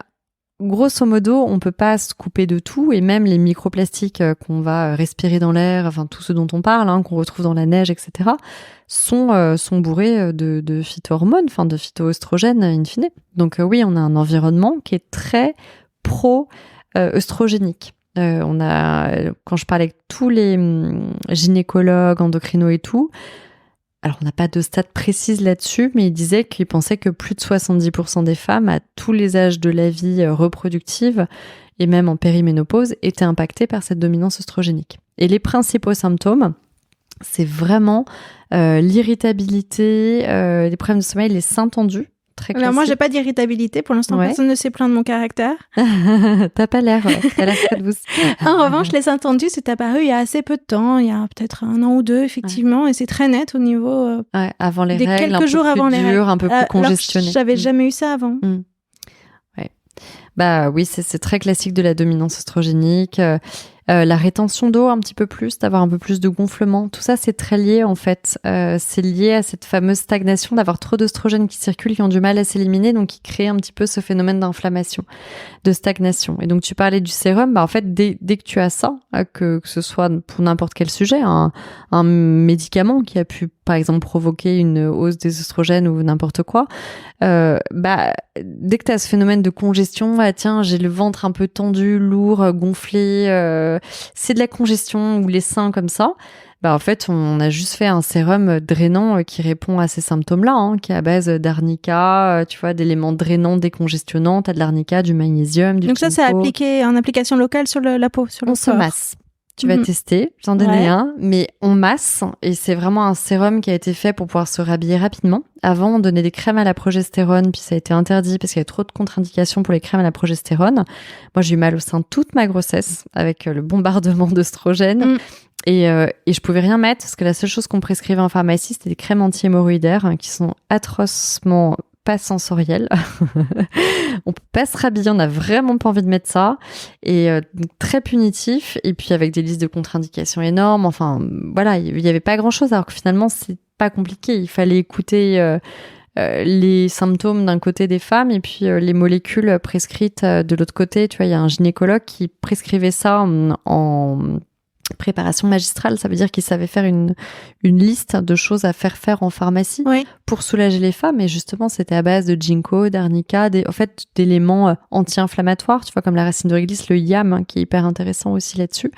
grosso modo, on peut pas se couper de tout, et même les microplastiques qu'on va respirer dans l'air, enfin tout ce dont on parle, qu'on retrouve dans la neige, etc., sont bourrés de phytohormones, enfin de phytoœstrogènes in fine. Donc oui, on a un environnement qui est très pro-œstrogénique. Quand je parlais avec tous les gynécologues, endocrinos et tout, alors on n'a pas de stats précises là-dessus, mais ils disaient qu'ils pensaient que plus de 70% des femmes à tous les âges de la vie reproductive et même en périménopause étaient impactées par cette dominance œstrogénique. Et les principaux symptômes, c'est vraiment l'irritabilité, les problèmes de sommeil, les seins tendus. Alors moi, j'ai pas d'irritabilité. Pour l'instant, personne ne s'est plaint de mon caractère. T'as pas l'air, t'as l'air très douce. En revanche, les seins tendus, c'est apparu il y a assez peu de temps, il y a peut-être 1 an ou 2, effectivement, et c'est très net au niveau avant les des règles, quelques jours avant les règles, un peu plus congestionné. J'avais jamais eu ça avant. Oui, c'est très classique de la dominance œstrogénique. La rétention d'eau un petit peu plus, d'avoir un peu plus de gonflement, tout ça c'est très lié en fait. C'est lié à cette fameuse stagnation, d'avoir trop d'œstrogènes qui circulent, qui ont du mal à s'éliminer, donc qui créent un petit peu ce phénomène d'inflammation, de stagnation. Et donc tu parlais du sérum, en fait dès que tu as ça, que ce soit pour n'importe quel sujet, un médicament qui a pu par exemple provoquer une hausse des œstrogènes ou n'importe quoi, dès que tu as ce phénomène de congestion, tiens j'ai le ventre un peu tendu, lourd, gonflé, c'est de la congestion ou les seins comme ça, en fait on a juste fait un sérum drainant qui répond à ces symptômes-là, qui est à base d'arnica, tu vois, d'éléments drainants, décongestionnants, t'as de l'arnica, du magnésium, du Donc ça c'est appliqué en application locale sur la peau, sur le corps. On se masse. Tu vas tester, j'en donnais un, mais on masse, et c'est vraiment un sérum qui a été fait pour pouvoir se rhabiller rapidement. Avant, on donnait des crèmes à la progestérone, puis ça a été interdit parce qu'il y avait trop de contre-indications pour les crèmes à la progestérone. Moi, j'ai eu mal au sein toute ma grossesse avec le bombardement d'œstrogènes. Et je pouvais rien mettre parce que la seule chose qu'on prescrivait en pharmacie, c'était des crèmes anti-hémorroïdaires qui sont atrocement pas sensoriel. On peut pas se rhabiller, on n'a vraiment pas envie de mettre ça. Et très punitif. Et puis avec des listes de contre-indications énormes. Enfin, voilà, il y avait pas grand-chose. Alors que finalement, c'est pas compliqué. Il fallait écouter les symptômes d'un côté des femmes et puis les molécules prescrites de l'autre côté. Tu vois, il y a un gynécologue qui prescrivait ça en préparation magistrale. Ça veut dire qu'il savait faire une liste de choses à faire en pharmacie pour soulager les femmes. Et justement, c'était à base de ginkgo, d'arnica, d'éléments anti-inflammatoires, tu vois, comme la racine de réglisse, le yam, hein, qui est hyper intéressant aussi là-dessus.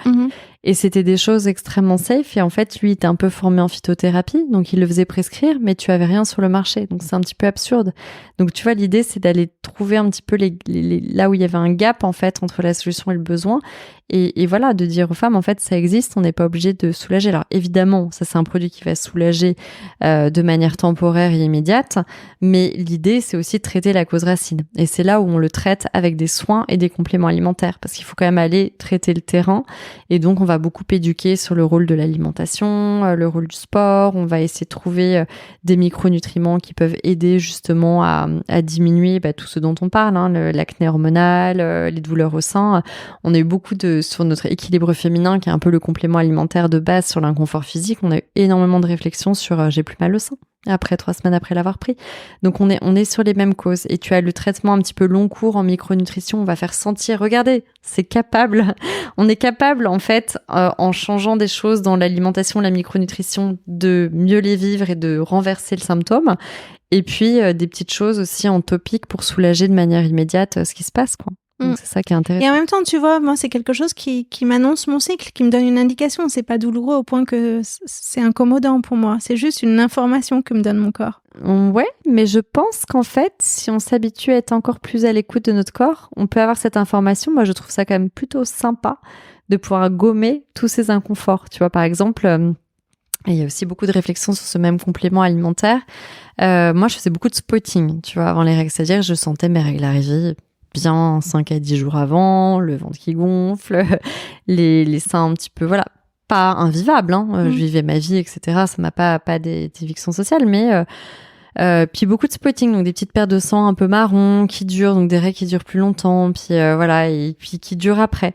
Et c'était des choses extrêmement safe. Et en fait, lui, il était un peu formé en phytothérapie, donc il le faisait prescrire, mais tu avais rien sur le marché. Donc c'est un petit peu absurde. Donc tu vois, l'idée, c'est d'aller trouver un petit peu là où il y avait un gap, en fait, entre la solution et le besoin. Et voilà, de dire aux femmes, en fait, ça existe, on n'est pas obligé de soulager. Alors évidemment, ça c'est un produit qui va soulager de manière temporaire et immédiate, mais l'idée, c'est aussi de traiter la cause racine. Et c'est là où on le traite avec des soins et des compléments alimentaires, parce qu'il faut quand même aller traiter le terrain. Et donc, on va beaucoup éduquer sur le rôle de l'alimentation, le rôle du sport. On va essayer de trouver des micronutriments qui peuvent aider justement à diminuer tout ce dont on parle, hein, l'acné hormonal, les douleurs au sein. On a eu beaucoup sur notre équilibre féminin, qui est un peu le complément alimentaire de base sur l'inconfort physique. On a eu énormément de réflexions sur j'ai plus mal au sein après 3 semaines après l'avoir pris. Donc on est sur les mêmes causes. Et tu as le traitement un petit peu long cours en micronutrition. On va faire sentir, regardez, c'est capable. On est capable en fait, en changeant des choses dans l'alimentation, la micronutrition, de mieux les vivre et de renverser le symptôme. Et puis des petites choses aussi en topique pour soulager de manière immédiate ce qui se passe, quoi. Donc c'est ça qui est intéressant. Et en même temps, tu vois, moi, c'est quelque chose qui m'annonce mon cycle, qui me donne une indication. C'est pas douloureux au point que c'est incommodant pour moi. C'est juste une information que me donne mon corps. Ouais, mais je pense qu'en fait, si on s'habitue à être encore plus à l'écoute de notre corps, on peut avoir cette information. Moi, je trouve ça quand même plutôt sympa de pouvoir gommer tous ces inconforts. Tu vois, par exemple, il y a aussi beaucoup de réflexions sur ce même complément alimentaire. Moi, je faisais beaucoup de spotting, tu vois, avant les règles. C'est-à-dire que je sentais mes règles arriver bien 5 à 10 jours avant, le ventre qui gonfle, les seins un petit peu, voilà, pas invivables, hein. Je vivais ma vie, etc. Ça m'a pas des évictions sociales, mais puis beaucoup de spotting, donc des petites paires de sang un peu marron qui durent, donc des règles qui durent plus longtemps, puis voilà, et puis qui durent après.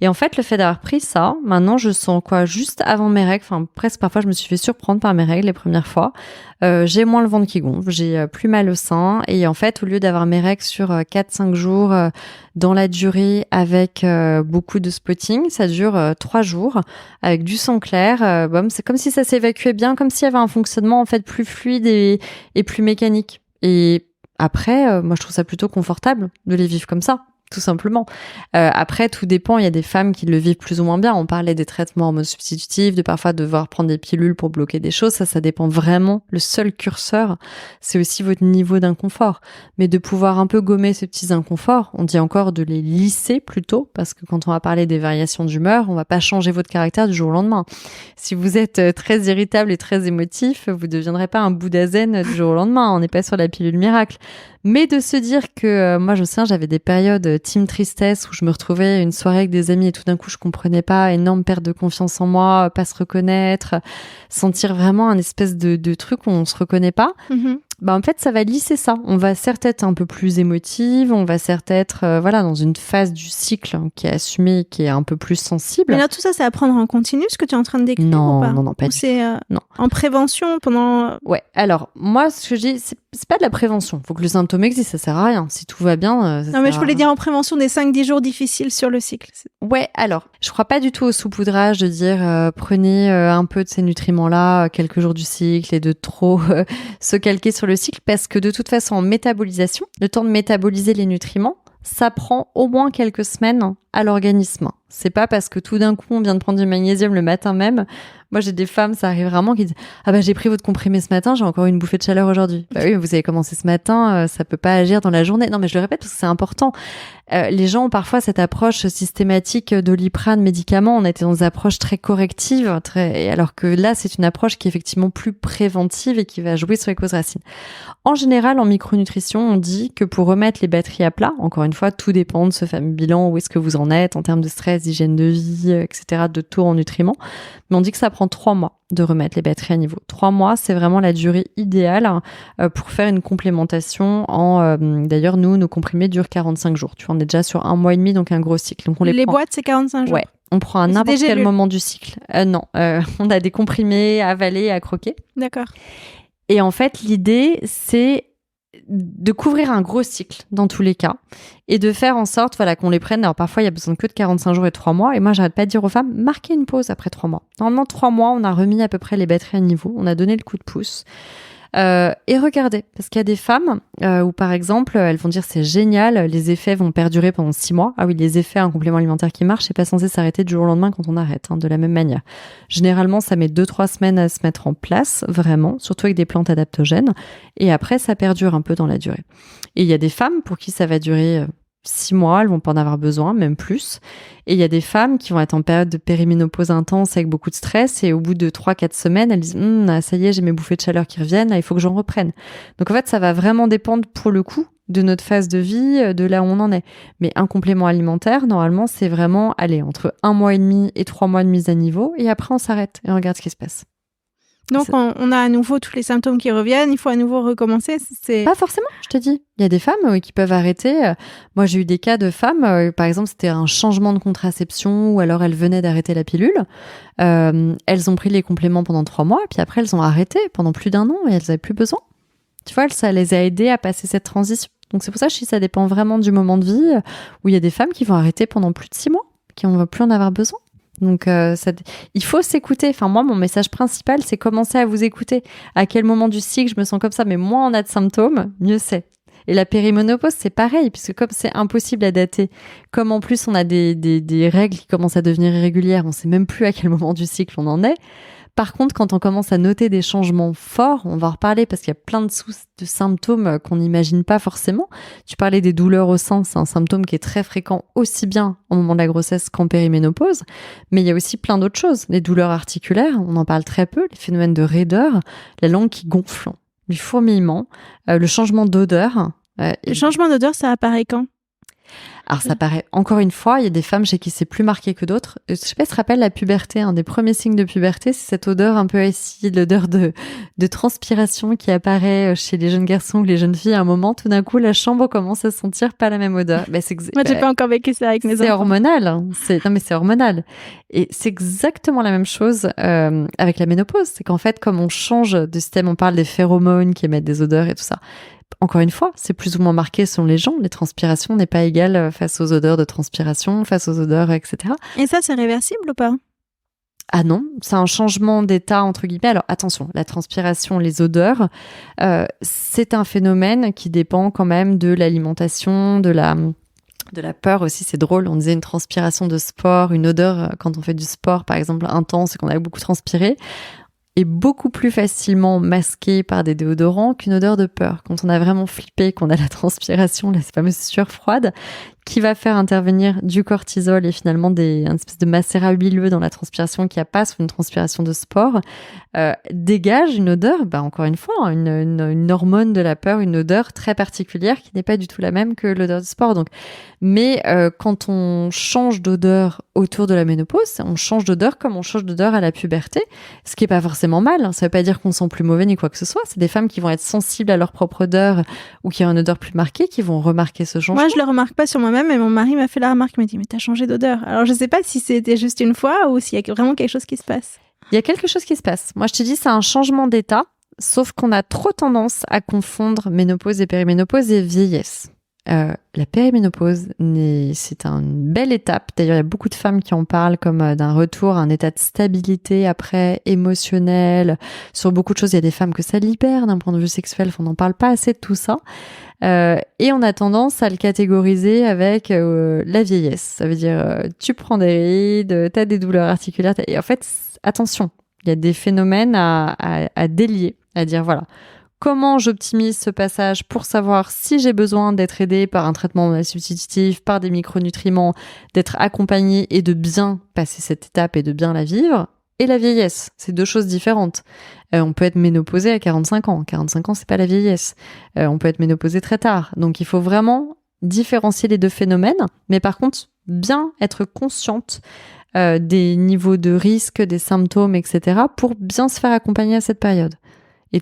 Et en fait, le fait d'avoir pris ça, maintenant, je sens quoi, juste avant mes règles, enfin presque parfois, je me suis fait surprendre par mes règles les premières fois. J'ai moins le ventre qui gonfle, j'ai plus mal au sein, et en fait, au lieu d'avoir mes règles sur 4-5 jours dans la durée avec beaucoup de spotting, ça dure 3 jours avec du sang clair. C'est comme si ça s'évacuait bien, comme s'il y avait un fonctionnement en fait plus fluide et plus mécanique. Et après, moi, je trouve ça plutôt confortable de les vivre comme ça. Tout simplement. Après, tout dépend. Il y a des femmes qui le vivent plus ou moins bien. On parlait des traitements hormones substitutifs, de parfois devoir prendre des pilules pour bloquer des choses. Ça dépend vraiment. Le seul curseur, c'est aussi votre niveau d'inconfort. Mais de pouvoir un peu gommer ces petits inconforts, on dit encore de les lisser plutôt, parce que quand on va parler des variations d'humeur, on va pas changer votre caractère du jour au lendemain. Si vous êtes très irritable et très émotif, vous deviendrez pas un Bouddha zen du jour au lendemain. On n'est pas sur la pilule miracle. Mais de se dire que moi, je me souviens, j'avais des périodes team tristesse où je me retrouvais à une soirée avec des amis et tout d'un coup, je comprenais pas, énorme perte de confiance en moi, pas se reconnaître, sentir vraiment un espèce de truc où on se reconnaît pas. En fait, ça va lisser ça. On va certes être un peu plus émotive, on va certes être dans une phase du cycle qui est assumée, qui est un peu plus sensible. Mais là, tout ça, c'est à prendre en continu, ce que tu es en train de décrire ou pas? Non, pas du tout. C'est non. En prévention pendant... Ouais, alors, moi, ce que je dis, c'est pas de la prévention. Faut que le symptôme existe, ça sert à rien. Si tout va bien, ça Non, mais je voulais dire en prévention des 5-10 jours difficiles sur le cycle. Ouais, alors, je crois pas du tout au saupoudrage de dire prenez un peu de ces nutriments-là quelques jours du cycle et de trop se calquer sur le cycle, parce que de toute façon, en métabolisation, le temps de métaboliser les nutriments, ça prend au moins quelques semaines à l'organisme. C'est pas parce que tout d'un coup, on vient de prendre du magnésium le matin même. Moi, j'ai des femmes, ça arrive rarement, qui disent « Ah j'ai pris votre comprimé ce matin, j'ai encore eu une bouffée de chaleur aujourd'hui. » Bah oui, vous avez commencé ce matin, ça peut pas agir dans la journée. Non, mais je le répète parce que c'est important. Les gens ont parfois cette approche systématique Doliprane, médicament. On était dans des approches très correctives, alors que là, c'est une approche qui est effectivement plus préventive et qui va jouer sur les causes racines. En général, en micronutrition, on dit que pour remettre les batteries à plat, encore une fois, tout dépend de ce fameux bilan, où est-ce que vous en êtes en termes de stress, d'hygiène de vie, etc., de taux en nutriments. Mais on dit que ça prend prend 3 mois de remettre les batteries à niveau. 3 mois, c'est vraiment la durée idéale pour faire une complémentation. D'ailleurs, nos comprimés durent 45 jours. Tu vois, on est déjà sur 1 mois et demi, donc un gros cycle. Donc les boîtes, c'est 45 jours. Ouais, on prend à n'importe quel moment du cycle. Non, on a des comprimés à avaler et à croquer. D'accord. Et en fait, l'idée, c'est de couvrir un gros cycle dans tous les cas et de faire en sorte qu'on les prenne. Alors parfois, il y a besoin que de 45 jours et 3 mois. Et moi, j'arrête pas de dire aux femmes, marquez une pause après 3 mois. Normalement, 3 mois, on a remis à peu près les batteries à niveau. On a donné le coup de pouce. Et regardez, parce qu'il y a des femmes où par exemple elles vont dire c'est génial, les effets vont perdurer pendant 6 mois. Ah oui, les effets, un complément alimentaire qui marche, c'est pas censé s'arrêter du jour au lendemain quand on arrête, de la même manière. Généralement, ça met 2-3 semaines à se mettre en place, vraiment, surtout avec des plantes adaptogènes, et après ça perdure un peu dans la durée. Et il y a des femmes pour qui ça va durer 6 mois, elles vont pas en avoir besoin, même plus. Et il y a des femmes qui vont être en période de périménopause intense avec beaucoup de stress et au bout de 3-4 semaines, elles disent ça y est, j'ai mes bouffées de chaleur qui reviennent, là, il faut que j'en reprenne. Donc en fait, ça va vraiment dépendre pour le coup de notre phase de vie, de là où on en est. Mais un complément alimentaire, normalement, c'est vraiment entre 1 mois et demi et 3 mois de mise à niveau et après on s'arrête et on regarde ce qui se passe. Donc, on a à nouveau tous les symptômes qui reviennent, il faut à nouveau recommencer. Pas forcément, je te dis. Il y a des femmes qui peuvent arrêter. Moi, j'ai eu des cas de femmes, par exemple, c'était un changement de contraception ou alors elles venaient d'arrêter la pilule. Elles ont pris les compléments pendant 3 mois et puis après, elles ont arrêté pendant plus d'1 an et elles n'avaient plus besoin. Tu vois, ça les a aidées à passer cette transition. Donc, c'est pour ça que je dis que ça dépend vraiment du moment de vie où il y a des femmes qui vont arrêter pendant plus de 6 mois, qui ne vont plus en avoir besoin. Donc, il faut s'écouter. Enfin, moi, mon message principal, c'est commencer à vous écouter. À quel moment du cycle je me sens comme ça, mais moins on a de symptômes, mieux c'est. Et la périménopause, c'est pareil, puisque comme c'est impossible à dater, comme en plus on a des règles qui commencent à devenir irrégulières, on sait même plus à quel moment du cycle on en est. Par contre, quand on commence à noter des changements forts, on va en reparler parce qu'il y a plein de symptômes qu'on n'imagine pas forcément. Tu parlais des douleurs au sein, c'est un symptôme qui est très fréquent aussi bien au moment de la grossesse qu'en périménopause. Mais il y a aussi plein d'autres choses. Les douleurs articulaires, on en parle très peu, les phénomènes de raideur, la langue qui gonfle, du fourmillement, le changement d'odeur. Le changement d'odeur, ça apparaît quand ? Alors ça paraît, encore une fois, il y a des femmes chez qui c'est plus marqué que d'autres. Je sais pas si tu te rappelles la puberté, un des premiers signes de puberté, c'est cette odeur un peu acide, l'odeur de transpiration qui apparaît chez les jeunes garçons ou les jeunes filles. À un moment, tout d'un coup, la chambre commence à sentir pas la même odeur. Moi, j'ai pas encore vécu ça avec mes enfants. C'est hormonal. Non, mais c'est hormonal. Et c'est exactement la même chose avec la ménopause. C'est qu'en fait, comme on change de système, on parle des phéromones qui émettent des odeurs et tout ça. Encore une fois, c'est plus ou moins marqué selon les gens. Les transpirations n'est pas égale face aux odeurs de transpiration, face aux odeurs, etc. Et ça, c'est réversible ou pas ? Ah non, c'est un changement d'état, entre guillemets. Alors attention, la transpiration, les odeurs, c'est un phénomène qui dépend quand même de l'alimentation, de la peur aussi. C'est drôle, on disait une transpiration de sport, une odeur quand on fait du sport, par exemple, intense et qu'on a beaucoup transpiré, est beaucoup plus facilement masquée par des déodorants qu'une odeur de peur. Quand on a vraiment flippé, qu'on a la transpiration, la fameuse sueur froide, qui va faire intervenir du cortisol et finalement une espèce de macérat huileux dans la transpiration qui passe ou une transpiration de sport, dégage une odeur, encore une fois, une hormone de la peur, une odeur très particulière qui n'est pas du tout la même que l'odeur du sport. Donc, mais quand on change d'odeur autour de la ménopause, on change d'odeur comme on change d'odeur à la puberté, ce qui est pas forcément mal. Ça veut pas dire qu'on sent plus mauvais ni quoi que ce soit. C'est des femmes qui vont être sensibles à leur propre odeur ou qui ont une odeur plus marquée, qui vont remarquer ce changement. Moi, je le remarque pas sur moi-même, mais mon mari m'a fait la remarque, il m'a dit mais t'as changé d'odeur. Alors je sais pas si c'était juste une fois ou s'il y a vraiment quelque chose qui se passe. Il y a quelque chose qui se passe. Moi, je te dis, c'est un changement d'état, sauf qu'on a trop tendance à confondre ménopause et périménopause et vieillesse. La périménopause, c'est une belle étape. D'ailleurs, il y a beaucoup de femmes qui en parlent comme d'un retour à un état de stabilité après, émotionnel. Sur beaucoup de choses, il y a des femmes que ça libère d'un point de vue sexuel. On n'en parle pas assez de tout ça. Et on a tendance à le catégoriser avec la vieillesse. Ça veut dire, tu prends des rides, t'as des douleurs articulaires. Et en fait, attention, il y a des phénomènes à délier, à dire voilà. Comment j'optimise ce passage pour savoir si j'ai besoin d'être aidée par un traitement substitutif, par des micronutriments, d'être accompagnée et de bien passer cette étape et de bien la vivre. Et la vieillesse, c'est deux choses différentes. On peut être ménopausé à 45 ans. 45 ans, c'est pas la vieillesse. On peut être ménopausé très tard. Donc, il faut vraiment différencier les deux phénomènes. Mais par contre, bien être consciente des niveaux de risque, des symptômes, etc. pour bien se faire accompagner à cette période. Et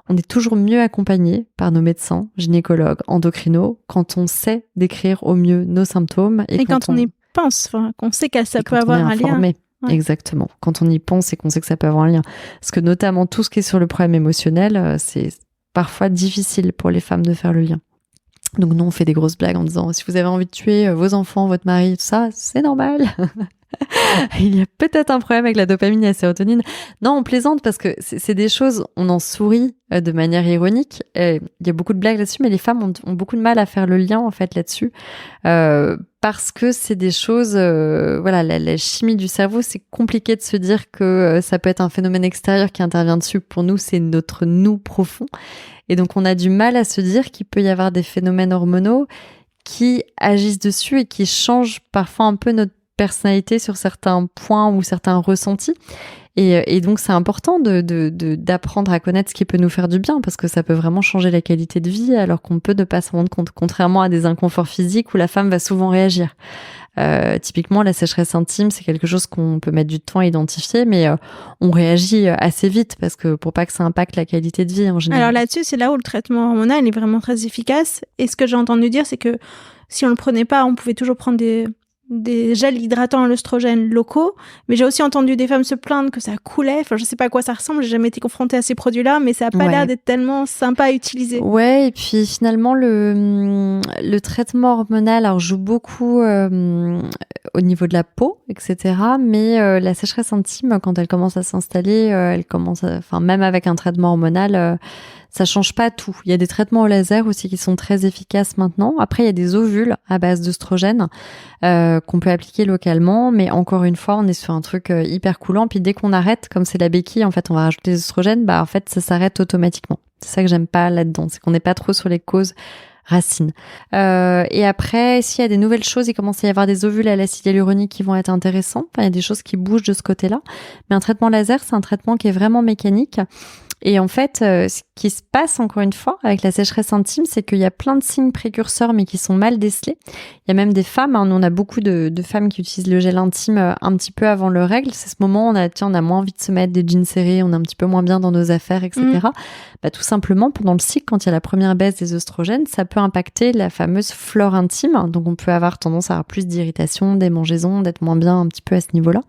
on est toujours mieux accompagné par nos médecins, gynécologues, endocrinos, quand on sait décrire au mieux nos symptômes. Et quand on y pense, qu'on sait que ça peut avoir un lien. Ouais. Exactement. Quand on y pense et qu'on sait que ça peut avoir un lien. Parce que notamment tout ce qui est sur le problème émotionnel, c'est parfois difficile pour les femmes de faire le lien. Donc nous, on fait des grosses blagues en disant si vous avez envie de tuer vos enfants, votre mari, tout ça, c'est normal. Il y a peut-être un problème avec la dopamine et la sérotonine. Non, on plaisante parce que c'est des choses, on en sourit de manière ironique. Il y a beaucoup de blagues là-dessus, mais les femmes ont beaucoup de mal à faire le lien en fait là-dessus. Parce que c'est des choses, la chimie du cerveau, c'est compliqué de se dire que ça peut être un phénomène extérieur qui intervient dessus. Pour nous, c'est notre nous profond. Et donc, on a du mal à se dire qu'il peut y avoir des phénomènes hormonaux qui agissent dessus et qui changent parfois un peu notre personnalité sur certains points ou certains ressentis. Et donc, c'est important d'apprendre à connaître ce qui peut nous faire du bien parce que ça peut vraiment changer la qualité de vie alors qu'on peut ne pas s'en rendre compte, contrairement à des inconforts physiques où la femme va souvent réagir. Typiquement, la sécheresse intime, c'est quelque chose qu'on peut mettre du temps à identifier, mais on réagit assez vite parce que pour pas que ça impacte la qualité de vie en général. Alors là-dessus, c'est là où le traitement hormonal est vraiment très efficace. Et ce que j'ai entendu dire, c'est que si on le prenait pas, on pouvait toujours prendre des gels hydratants à l'œstrogène locaux, mais j'ai aussi entendu des femmes se plaindre que ça coulait. Enfin, je sais pas à quoi ça ressemble, j'ai jamais été confrontée à ces produits-là, mais ça a pas l'air d'être tellement sympa à utiliser. Ouais, et puis finalement, le traitement hormonal alors, joue beaucoup au niveau de la peau, etc. Mais la sécheresse intime, quand elle commence à s'installer, même avec un traitement hormonal, ça change pas tout. Il y a des traitements au laser aussi qui sont très efficaces maintenant. Après, il y a des ovules à base d'œstrogène qu'on peut appliquer localement. Mais encore une fois, on est sur un truc hyper coulant. Puis dès qu'on arrête, comme c'est la béquille, en fait, on va rajouter des oestrogènes, en fait, ça s'arrête automatiquement. C'est ça que j'aime pas là-dedans. C'est qu'on n'est pas trop sur les causes racines. Et après, s'il y a des nouvelles choses, il commence à y avoir des ovules à l'acide hyaluronique qui vont être intéressants. Enfin, il y a des choses qui bougent de ce côté-là. Mais un traitement laser, c'est un traitement qui est vraiment mécanique. Et en fait, ce qui se passe encore une fois avec la sécheresse intime, c'est qu'il y a plein de signes précurseurs mais qui sont mal décelés. Il y a même des femmes, nous on a beaucoup de femmes qui utilisent le gel intime un petit peu avant leur règle. C'est ce moment où on a moins envie de se mettre des jeans serrés, on est un petit peu moins bien dans nos affaires, etc. Tout simplement, pendant le cycle, quand il y a la première baisse des œstrogènes, ça peut impacter la fameuse flore intime. Donc on peut avoir tendance à avoir plus d'irritation, démangeaisons, d'être moins bien un petit peu à ce niveau-là.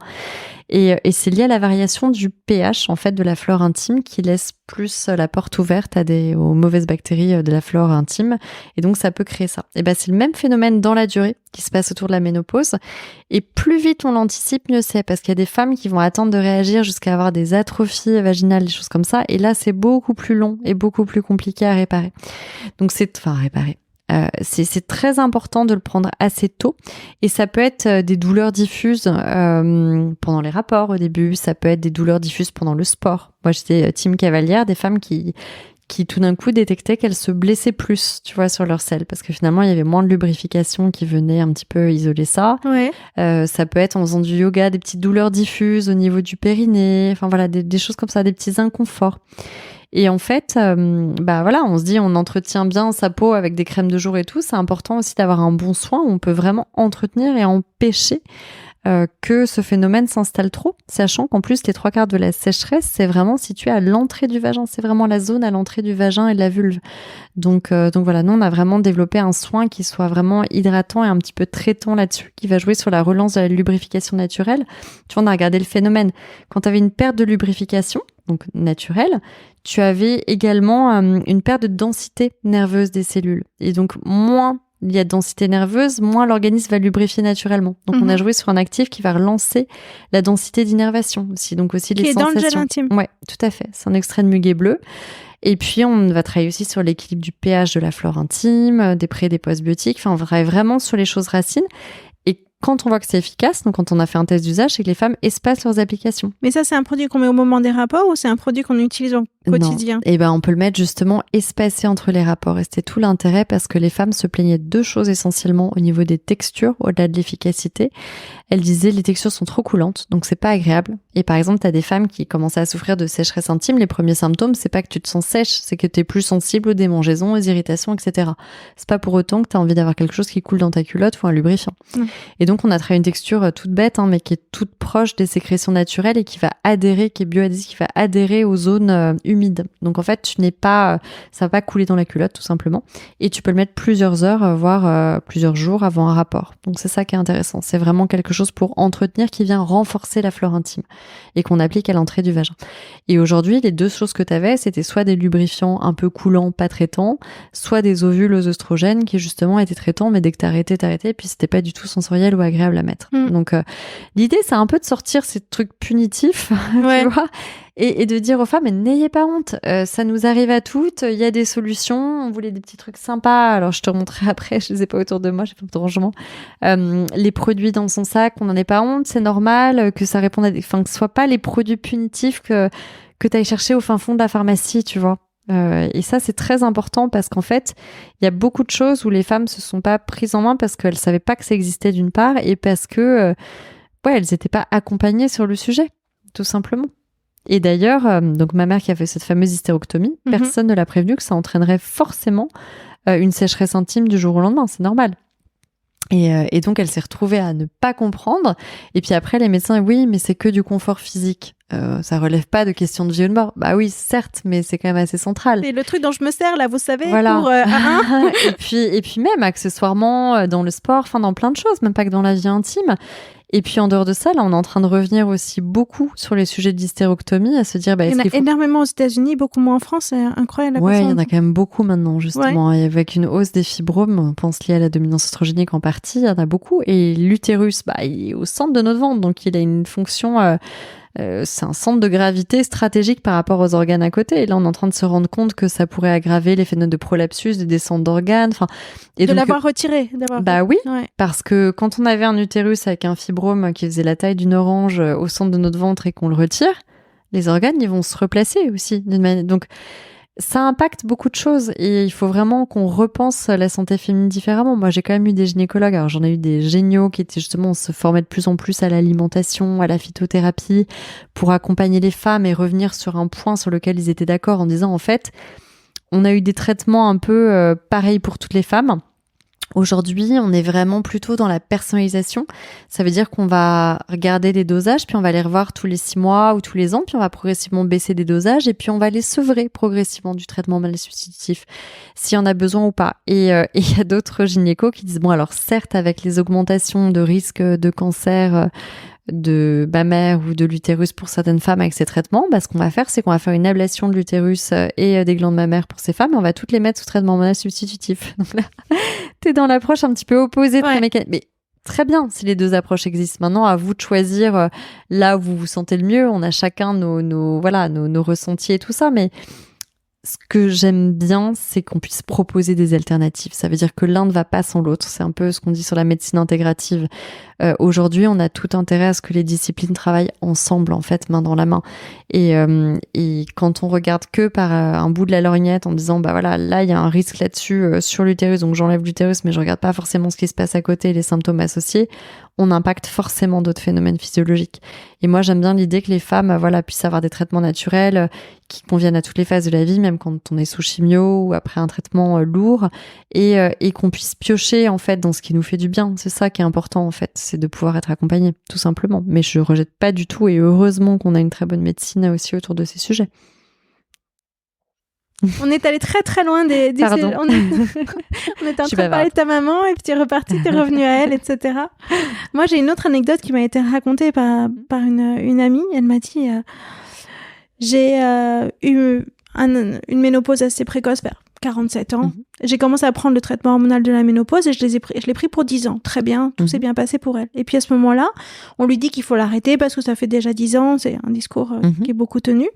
Et c'est lié à la variation du pH en fait de la flore intime qui laisse plus la porte ouverte aux mauvaises bactéries de la flore intime et donc ça peut créer ça. Et c'est le même phénomène dans la durée qui se passe autour de la ménopause et plus vite on l'anticipe mieux c'est parce qu'il y a des femmes qui vont attendre de réagir jusqu'à avoir des atrophies vaginales, des choses comme ça et là c'est beaucoup plus long et beaucoup plus compliqué à réparer. Donc c'est très important de le prendre assez tôt et ça peut être des douleurs diffuses pendant les rapports au début, ça peut être des douleurs diffuses pendant le sport. Moi j'étais team cavalière, des femmes qui tout d'un coup détectaient qu'elles se blessaient plus, tu vois, sur leur selle parce que finalement il y avait moins de lubrification qui venait un petit peu isoler ça. Ouais. Ça peut être en faisant du yoga, des petites douleurs diffuses au niveau du périnée, enfin voilà, des choses comme ça, des petits inconforts. Et en fait, on se dit, on entretient bien sa peau avec des crèmes de jour et tout. C'est important aussi d'avoir un bon soin où on peut vraiment entretenir et empêcher que ce phénomène s'installe trop, sachant qu'en plus, les 3/4 de la sécheresse, c'est vraiment situé à l'entrée du vagin. C'est vraiment la zone à l'entrée du vagin et de la vulve. Donc voilà, nous, on a vraiment développé un soin qui soit vraiment hydratant et un petit peu traitant là-dessus, qui va jouer sur la relance de la lubrification naturelle. Tu vois, on a regardé le phénomène. Quand tu avais une perte de lubrification, donc naturelle, tu avais également une perte de densité nerveuse des cellules. Et donc, moins il y a de densité nerveuse, moins l'organisme va lubrifier naturellement. Donc, on a joué sur un actif qui va relancer la densité d'innervation aussi. Donc, aussi les sensations. Qui est dans le gel intime. Ouais, tout à fait. C'est un extrait de muguet bleu. Et puis, on va travailler aussi sur l'équilibre du pH de la flore intime, des pré- et des postbiotiques. Enfin, on va travailler vraiment sur les choses racines. Et quand on voit que c'est efficace, donc quand on a fait un test d'usage, c'est que les femmes espacent leurs applications. Mais ça, c'est un produit qu'on met au moment des rapports ou c'est un produit qu'on utilise au quotidien? Non. On peut le mettre justement espacé entre les rapports. Et c'était tout l'intérêt parce que les femmes se plaignaient de deux choses essentiellement au niveau des textures, au-delà de l'efficacité. Elles disaient les textures sont trop coulantes, donc c'est pas agréable. Et par exemple, tu as des femmes qui commençaient à souffrir de sécheresse intime. Les premiers symptômes, c'est pas que tu te sens sèche, c'est que tu es plus sensible aux démangeaisons, aux irritations, etc. C'est pas pour autant que tu as envie d'avoir quelque chose qui coule dans ta culotte ou un lubrifiant. Et donc, donc, on a travaillé une texture toute bête, mais qui est toute proche des sécrétions naturelles et qui est bioadhésive, qui va adhérer aux zones humides. Donc, en fait, ça va pas couler dans la culotte, tout simplement. Et tu peux le mettre plusieurs heures, voire plusieurs jours avant un rapport. Donc, c'est ça qui est intéressant. C'est vraiment quelque chose pour entretenir qui vient renforcer la flore intime et qu'on applique à l'entrée du vagin. Et aujourd'hui, les deux choses que tu avais, c'était soit des lubrifiants un peu coulants, pas traitants, soit des ovules aux oestrogènes qui justement étaient traitants, mais dès que t'arrêtais, et puis c'était pas du tout sensoriel ou agréable à mettre. Donc l'idée, c'est un peu de sortir ces trucs punitifs, tu vois, et de dire aux femmes, mais n'ayez pas honte, ça nous arrive à toutes, il y a des solutions, on voulait des petits trucs sympas, alors je te montrerai après, je les ai pas autour de moi, j'ai pas de rangement, les produits dans son sac, on n'en ait pas honte, c'est normal, que ça réponde que ce soit pas les produits punitifs que t'ailles chercher au fin fond de la pharmacie, tu vois. Et ça, c'est très important parce qu'en fait, il y a beaucoup de choses où les femmes se sont pas prises en main parce qu'elles savaient pas que ça existait d'une part et parce que, elles étaient pas accompagnées sur le sujet, tout simplement. Et d'ailleurs, donc ma mère qui a fait cette fameuse hystérectomie, personne ne l'a prévenue que ça entraînerait forcément une sécheresse intime du jour au lendemain, c'est normal. Et donc, elle s'est retrouvée à ne pas comprendre. Et puis après, les médecins, oui, mais c'est que du confort physique. Ça relève pas de questions de vie ou de mort. Bah oui, certes, mais c'est quand même assez central. C'est le truc dont je me sers, là, vous savez, voilà. pour... et puis même, accessoirement, dans le sport, enfin, dans plein de choses, même pas que dans la vie intime. Et puis en dehors de ça, là, on est en train de revenir aussi beaucoup sur les sujets de l'hystérectomie, à se dire... il y en a énormément aux États-Unis, beaucoup moins en France, c'est incroyable. Ouais, il y en a quand même beaucoup maintenant, justement. Ouais. Et avec une hausse des fibromes, on pense liée à la dominance oestrogénique en partie, il y en a beaucoup. Et l'utérus, il est au centre de notre ventre, donc il a une fonction... c'est un centre de gravité stratégique par rapport aux organes à côté. Et là, on est en train de se rendre compte que ça pourrait aggraver les phénomènes de prolapsus, de descente d'organes. Et de l'avoir retiré. Oui, parce que quand on avait un utérus avec un fibrome qui faisait la taille d'une orange au centre de notre ventre et qu'on le retire, les organes, ils vont se replacer aussi. Donc, ça impacte beaucoup de choses et il faut vraiment qu'on repense la santé féminine différemment. Moi, j'ai quand même eu des gynécologues. Alors, j'en ai eu des géniaux qui étaient justement, on se formait de plus en plus à l'alimentation, à la phytothérapie pour accompagner les femmes et revenir sur un point sur lequel ils étaient d'accord en disant, en fait, on a eu des traitements un peu pareils pour toutes les femmes. Aujourd'hui, on est vraiment plutôt dans la personnalisation. Ça veut dire qu'on va regarder les dosages, puis on va les revoir tous les 6 mois ou tous les ans, puis on va progressivement baisser des dosages, et puis on va les sevrer progressivement du traitement hormonal substitutif, s'il y en a besoin ou pas. Et il y a d'autres gynécos qui disent, bon alors certes, avec les augmentations de risque de cancer de mammaire ou de l'utérus pour certaines femmes avec ces traitements, ce qu'on va faire, c'est qu'on va faire une ablation de l'utérus et des glandes mammaires pour ces femmes et on va toutes les mettre sous traitement hormonal substitutif. Donc là, t'es dans l'approche un petit peu opposée de ton mécanisme. Mais très bien, si les deux approches existent. Maintenant, à vous de choisir là où vous vous sentez le mieux. On a chacun nos ressentis et tout ça, mais ce que j'aime bien, c'est qu'on puisse proposer des alternatives. Ça veut dire que l'un ne va pas sans l'autre. C'est un peu ce qu'on dit sur la médecine intégrative. Aujourd'hui, on a tout intérêt à ce que les disciplines travaillent ensemble, en fait, main dans la main. Et quand on regarde que par un bout de la lorgnette en disant, là, il y a un risque là-dessus sur l'utérus, donc j'enlève l'utérus, mais je regarde pas forcément ce qui se passe à côté et les symptômes associés, on impacte forcément d'autres phénomènes physiologiques. Et moi, j'aime bien l'idée que les femmes, puissent avoir des traitements naturels qui conviennent à toutes les phases de la vie, même quand on est sous chimio ou après un traitement lourd, et qu'on puisse piocher, en fait, dans ce qui nous fait du bien. C'est ça qui est important, en fait, c'est de pouvoir être accompagné, tout simplement. Mais je rejette pas du tout, et heureusement qu'on a une très bonne médecine aussi autour de ces sujets. On est allé très très loin des Pardon. On était en train de parler de ta maman et puis t'es reparti, t'es revenu à elle, etc. Moi, j'ai une autre anecdote qui m'a été racontée par une amie. Elle m'a dit j'ai eu une ménopause assez précoce vers 47 ans. J'ai commencé à prendre le traitement hormonal de la ménopause et je l'ai pris pour 10 ans. Très bien, tout s'est bien passé pour elle. Et puis à ce moment-là, on lui dit qu'il faut l'arrêter parce que ça fait déjà 10 ans. C'est un discours qui est beaucoup tenu.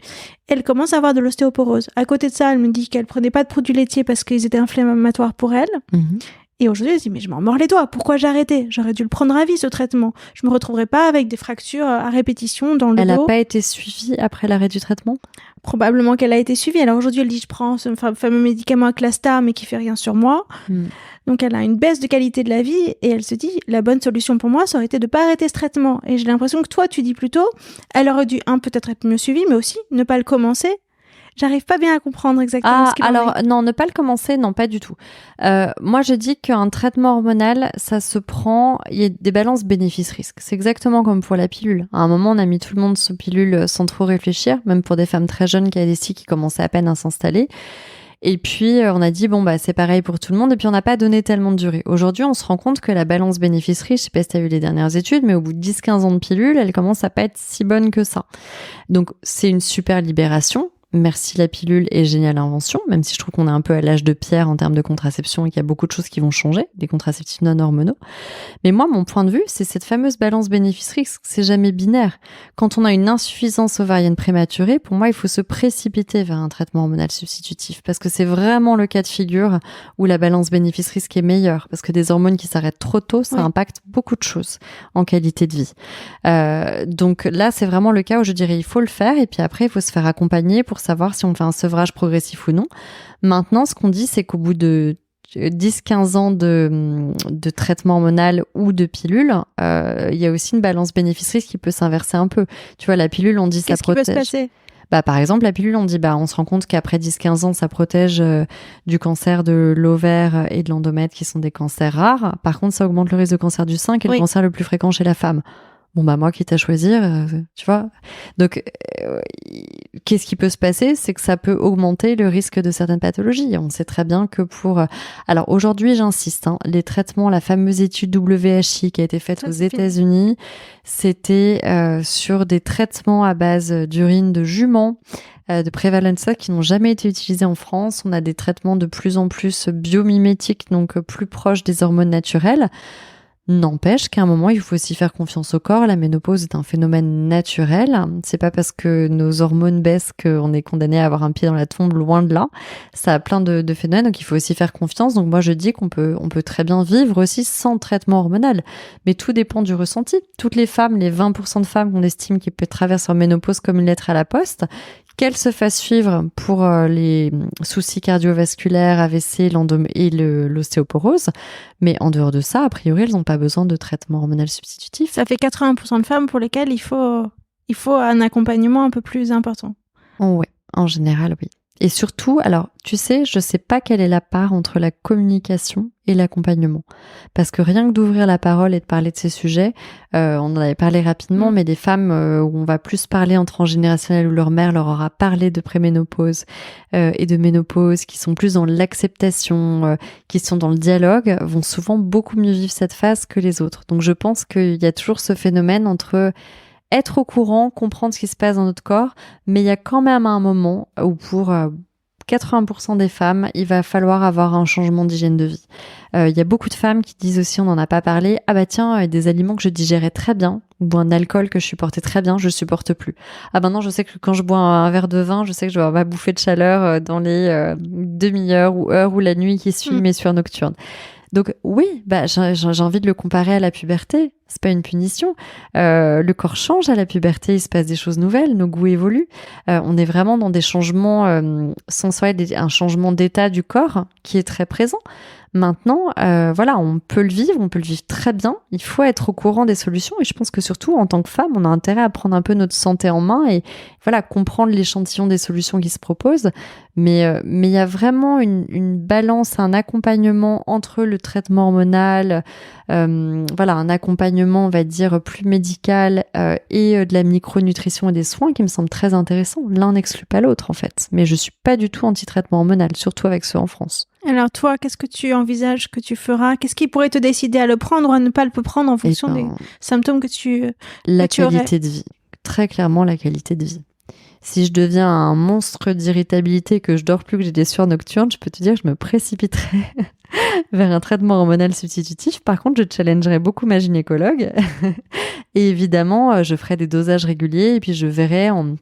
Elle commence à avoir de l'ostéoporose. À côté de ça, elle me dit qu'elle prenait pas de produits laitiers parce qu'ils étaient inflammatoires pour elle. Et aujourd'hui, elle se dit, mais je m'en mords les doigts. Pourquoi j'ai arrêté ? J'aurais dû le prendre à vie, ce traitement. Je me retrouverais pas avec des fractures à répétition dans le dos. Elle n'a pas été suivie après l'arrêt du traitement ? Probablement qu'elle a été suivie. Alors aujourd'hui, elle dit, je prends ce fameux médicament Aclastar, mais qui fait rien sur moi. Donc elle a une baisse de qualité de la vie et elle se dit, la bonne solution pour moi, ça aurait été de pas arrêter ce traitement. Et j'ai l'impression que toi, tu dis plutôt, elle aurait dû, peut-être être mieux suivie, mais aussi ne pas le commencer. J'arrive pas bien à comprendre exactement ce qu'il en alors est. non, ne pas le commencer, non, pas du tout. Moi, je dis qu'un traitement hormonal, ça se prend, il y a des balances bénéfices-risques. C'est exactement comme pour la pilule. À un moment, on a mis tout le monde sous pilule sans trop réfléchir, même pour des femmes très jeunes qui avaient des cycles qui commençaient à peine à s'installer. Et puis, on a dit, bon, bah, c'est pareil pour tout le monde. Et puis, on n'a pas donné tellement de durée. Aujourd'hui, on se rend compte que la balance bénéfice-risque, je sais pas si tu as vu les dernières études, mais au bout de 10-15 ans de pilule, elle commence à pas être si bonne que ça. Donc, c'est une super libération. Merci la pilule et géniale invention, même si je trouve qu'on est un peu à l'âge de pierre en termes de contraception et qu'il y a beaucoup de choses qui vont changer, des contraceptifs non hormonaux. Mais moi, mon point de vue, c'est cette fameuse balance bénéfice-risque. C'est jamais binaire. Quand on a une insuffisance ovarienne prématurée, pour moi, il faut se précipiter vers un traitement hormonal substitutif parce que c'est vraiment le cas de figure où la balance bénéfice-risque est meilleure parce que des hormones qui s'arrêtent trop tôt, ça impacte beaucoup de choses en qualité de vie. Donc là, c'est vraiment le cas où je dirais il faut le faire et puis après, il faut se faire accompagner pour savoir si on fait un sevrage progressif ou non. Maintenant, ce qu'on dit, c'est qu'au bout de 10-15 ans de traitement hormonal ou de pilule, il y a aussi une balance bénéfice-risque qui peut s'inverser un peu. Tu vois, la pilule, on dit ça protège. Qu'est-ce qui peut se passer ? Bah, par exemple, la pilule, on dit, bah, on se rend compte qu'après 10-15 ans, ça protège du cancer de l'ovaire et de l'endomètre, qui sont des cancers rares. Par contre, ça augmente le risque de cancer du sein, qui est le cancer le plus fréquent chez la femme. Bon, bah, moi, quitte à choisir, tu vois. Donc, qu'est-ce qui peut se passer? C'est que ça peut augmenter le risque de certaines pathologies. On sait très bien que pour... Alors, aujourd'hui, j'insiste, les traitements, la fameuse étude WHI qui a été faite aux États-Unis, c'était sur des traitements à base d'urine de jument, de prévalence qui n'ont jamais été utilisés en France. On a des traitements de plus en plus biomimétiques, donc plus proches des hormones naturelles. N'empêche qu'à un moment, il faut aussi faire confiance au corps. La ménopause est un phénomène naturel. C'est pas parce que nos hormones baissent qu'on est condamné à avoir un pied dans la tombe, loin de là. Ça a plein de phénomènes, donc il faut aussi faire confiance. Donc moi, je dis qu'on peut très bien vivre aussi sans traitement hormonal. Mais tout dépend du ressenti. Toutes les femmes, les 20% de femmes qu'on estime qui peut traverser leur ménopause comme une lettre à la poste, qu'elles se fassent suivre pour les soucis cardiovasculaires, AVC et l'ostéoporose. Mais en dehors de ça, a priori, elles n'ont pas besoin de traitement hormonal substitutif. Ça fait 80% de femmes pour lesquelles il faut un accompagnement un peu plus important. Oui, en général, oui. Et surtout, alors, tu sais, je sais pas quelle est la part entre la communication et l'accompagnement. Parce que rien que d'ouvrir la parole et de parler de ces sujets, on en avait parlé rapidement, mais des femmes où on va plus parler en transgénérationnel, où leur mère leur aura parlé de préménopause et de ménopause, qui sont plus dans l'acceptation, qui sont dans le dialogue, vont souvent beaucoup mieux vivre cette phase que les autres. Donc je pense qu'il y a toujours ce phénomène entre... être au courant, comprendre ce qui se passe dans notre corps, mais il y a quand même un moment où pour 80% des femmes, il va falloir avoir un changement d'hygiène de vie. Il y a beaucoup de femmes qui disent aussi, on n'en a pas parlé, ah bah tiens, des aliments que je digérais très bien, ou un alcool que je supportais très bien, je supporte plus. Ah ben non, je sais que quand je bois un verre de vin, je sais que je vais avoir ma bouffée de chaleur dans les demi-heures ou heures ou la nuit qui suit mes sueurs nocturnes. Donc oui, bah j'ai envie de le comparer à la puberté. C'est pas une punition. Le corps change à la puberté, il se passe des choses nouvelles, nos goûts évoluent. On est vraiment dans des changements sensoriels, un changement d'état du corps qui est très présent. Maintenant, voilà, on peut le vivre très bien. Il faut être au courant des solutions et je pense que surtout en tant que femme, on a intérêt à prendre un peu notre santé en main et voilà, comprendre l'échantillon des solutions qui se proposent. Mais il y a vraiment une balance, un accompagnement entre le traitement hormonal, voilà, un accompagnement, on va dire, plus médical et de la micronutrition et des soins qui me semble très intéressant. L'un n'exclut pas l'autre, en fait. Mais je suis pas du tout anti-traitement hormonal, surtout avec ceux en France. Alors toi, qu'est-ce que tu envisages que tu feras? Qu'est-ce qui pourrait te décider à le prendre ou à ne pas le prendre en fonction des symptômes que tu qualité de vie. Très clairement, la qualité de vie. Si je deviens un monstre d'irritabilité, que je dors plus, que j'ai des sueurs nocturnes, je peux te dire que je me précipiterai vers un traitement hormonal substitutif. Par contre, je challengerai beaucoup ma gynécologue. Et évidemment, je ferai des dosages réguliers et puis je verrai en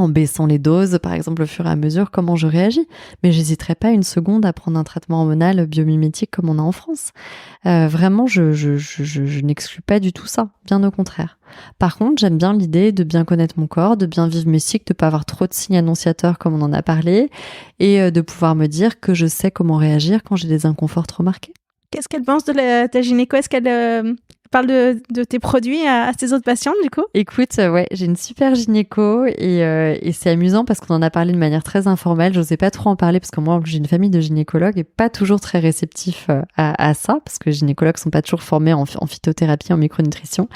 baissant les doses, par exemple, au fur et à mesure, comment je réagis. Mais j'hésiterai pas une seconde à prendre un traitement hormonal biomimétique comme on a en France. Vraiment, je n'exclus pas du tout ça, bien au contraire. Par contre, j'aime bien l'idée de bien connaître mon corps, de bien vivre mes cycles, de pas avoir trop de signes annonciateurs comme on en a parlé, et de pouvoir me dire que je sais comment réagir quand j'ai des inconforts trop marqués. Qu'est-ce qu'elle pense de ta gynéco? Est-ce qu'elle parles de tes produits à tes autres patientes, du coup. Écoute, ouais, j'ai une super gynéco et c'est amusant parce qu'on en a parlé de manière très informelle. J'osais pas trop en parler parce que moi, j'ai une famille de gynécologues et pas toujours très réceptifs à ça parce que les gynécologues sont pas toujours formés en phytothérapie, en micronutrition.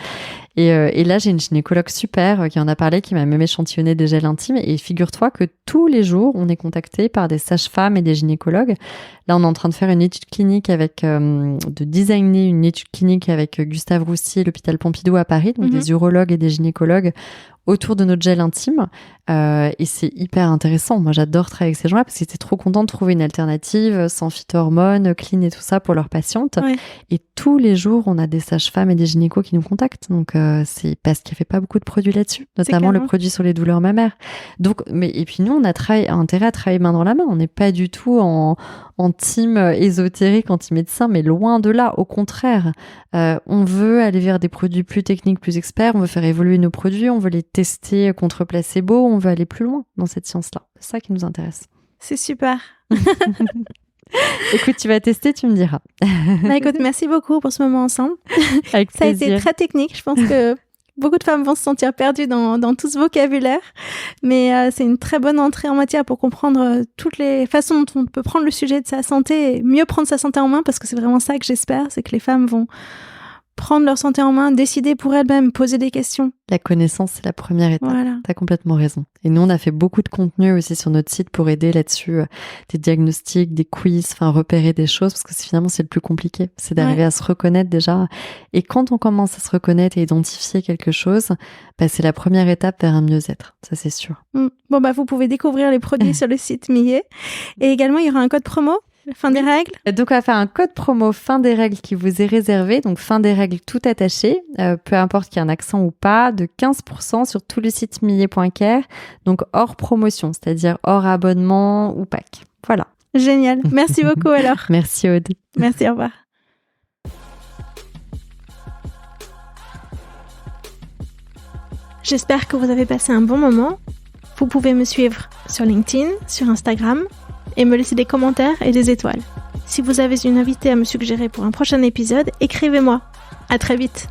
Et là, j'ai une gynécologue super qui en a parlé, qui m'a même échantillonné des gels intimes. Et figure-toi que tous les jours, on est contacté par des sages-femmes et des gynécologues. Là, on est en train de faire une étude clinique de designer une étude clinique avec Gustave Roussy et l'hôpital Pompidou à Paris, donc des urologues et des gynécologues autour de notre gel intime. Et c'est hyper intéressant. Moi, j'adore travailler avec ces gens-là parce qu'ils étaient trop contents de trouver une alternative sans phytohormones, clean et tout ça pour leurs patientes. Ouais. Et tous les jours, on a des sages-femmes et des gynécos qui nous contactent. Donc, c'est parce qu'il n'y avait pas beaucoup de produits là-dessus, notamment le produit sur les douleurs mammaires. Donc, et puis nous, on a intérêt à travailler main dans la main. On n'est pas du tout en team ésotérique, anti-médecin, mais loin de là. Au contraire, on veut aller vers des produits plus techniques, plus experts. On veut faire évoluer nos produits. On veut les tester contre placebo. On veut aller plus loin dans cette science-là. C'est ça qui nous intéresse. C'est super. Écoute, tu vas tester, tu me diras. Bah, écoute, merci beaucoup pour ce moment ensemble. Avec plaisir. Ça a été très technique. Je pense que beaucoup de femmes vont se sentir perdues dans tout ce vocabulaire. Mais c'est une très bonne entrée en matière pour comprendre toutes les façons dont on peut prendre le sujet de sa santé et mieux prendre sa santé en main, parce que c'est vraiment ça que j'espère, c'est que les femmes vont prendre leur santé en main, décider pour elles-mêmes, poser des questions. La connaissance, c'est la première étape. Voilà. T'as complètement raison. Et nous, on a fait beaucoup de contenu aussi sur notre site pour aider là-dessus, des diagnostics, des quiz, repérer des choses, parce que finalement, c'est le plus compliqué. C'est d'arriver à se reconnaître déjà. Et quand on commence à se reconnaître et identifier quelque chose, c'est la première étape vers un mieux-être. Ça, c'est sûr. Bon, vous pouvez découvrir les produits sur le site Millet. Et également, il y aura un code promo. Fin des règles. Donc, on va faire un code promo fin des règles qui vous est réservé. Donc, fin des règles tout attaché, peu importe qu'il y ait un accent ou pas, de 15% sur tout le site millet.care. Donc, hors promotion, c'est-à-dire hors abonnement ou pack. Voilà. Génial. Merci beaucoup alors. Merci Aude. Merci, au revoir. J'espère que vous avez passé un bon moment. Vous pouvez me suivre sur LinkedIn, sur Instagram, et me laisser des commentaires et des étoiles. Si vous avez une invitée à me suggérer pour un prochain épisode, écrivez-moi. À très vite.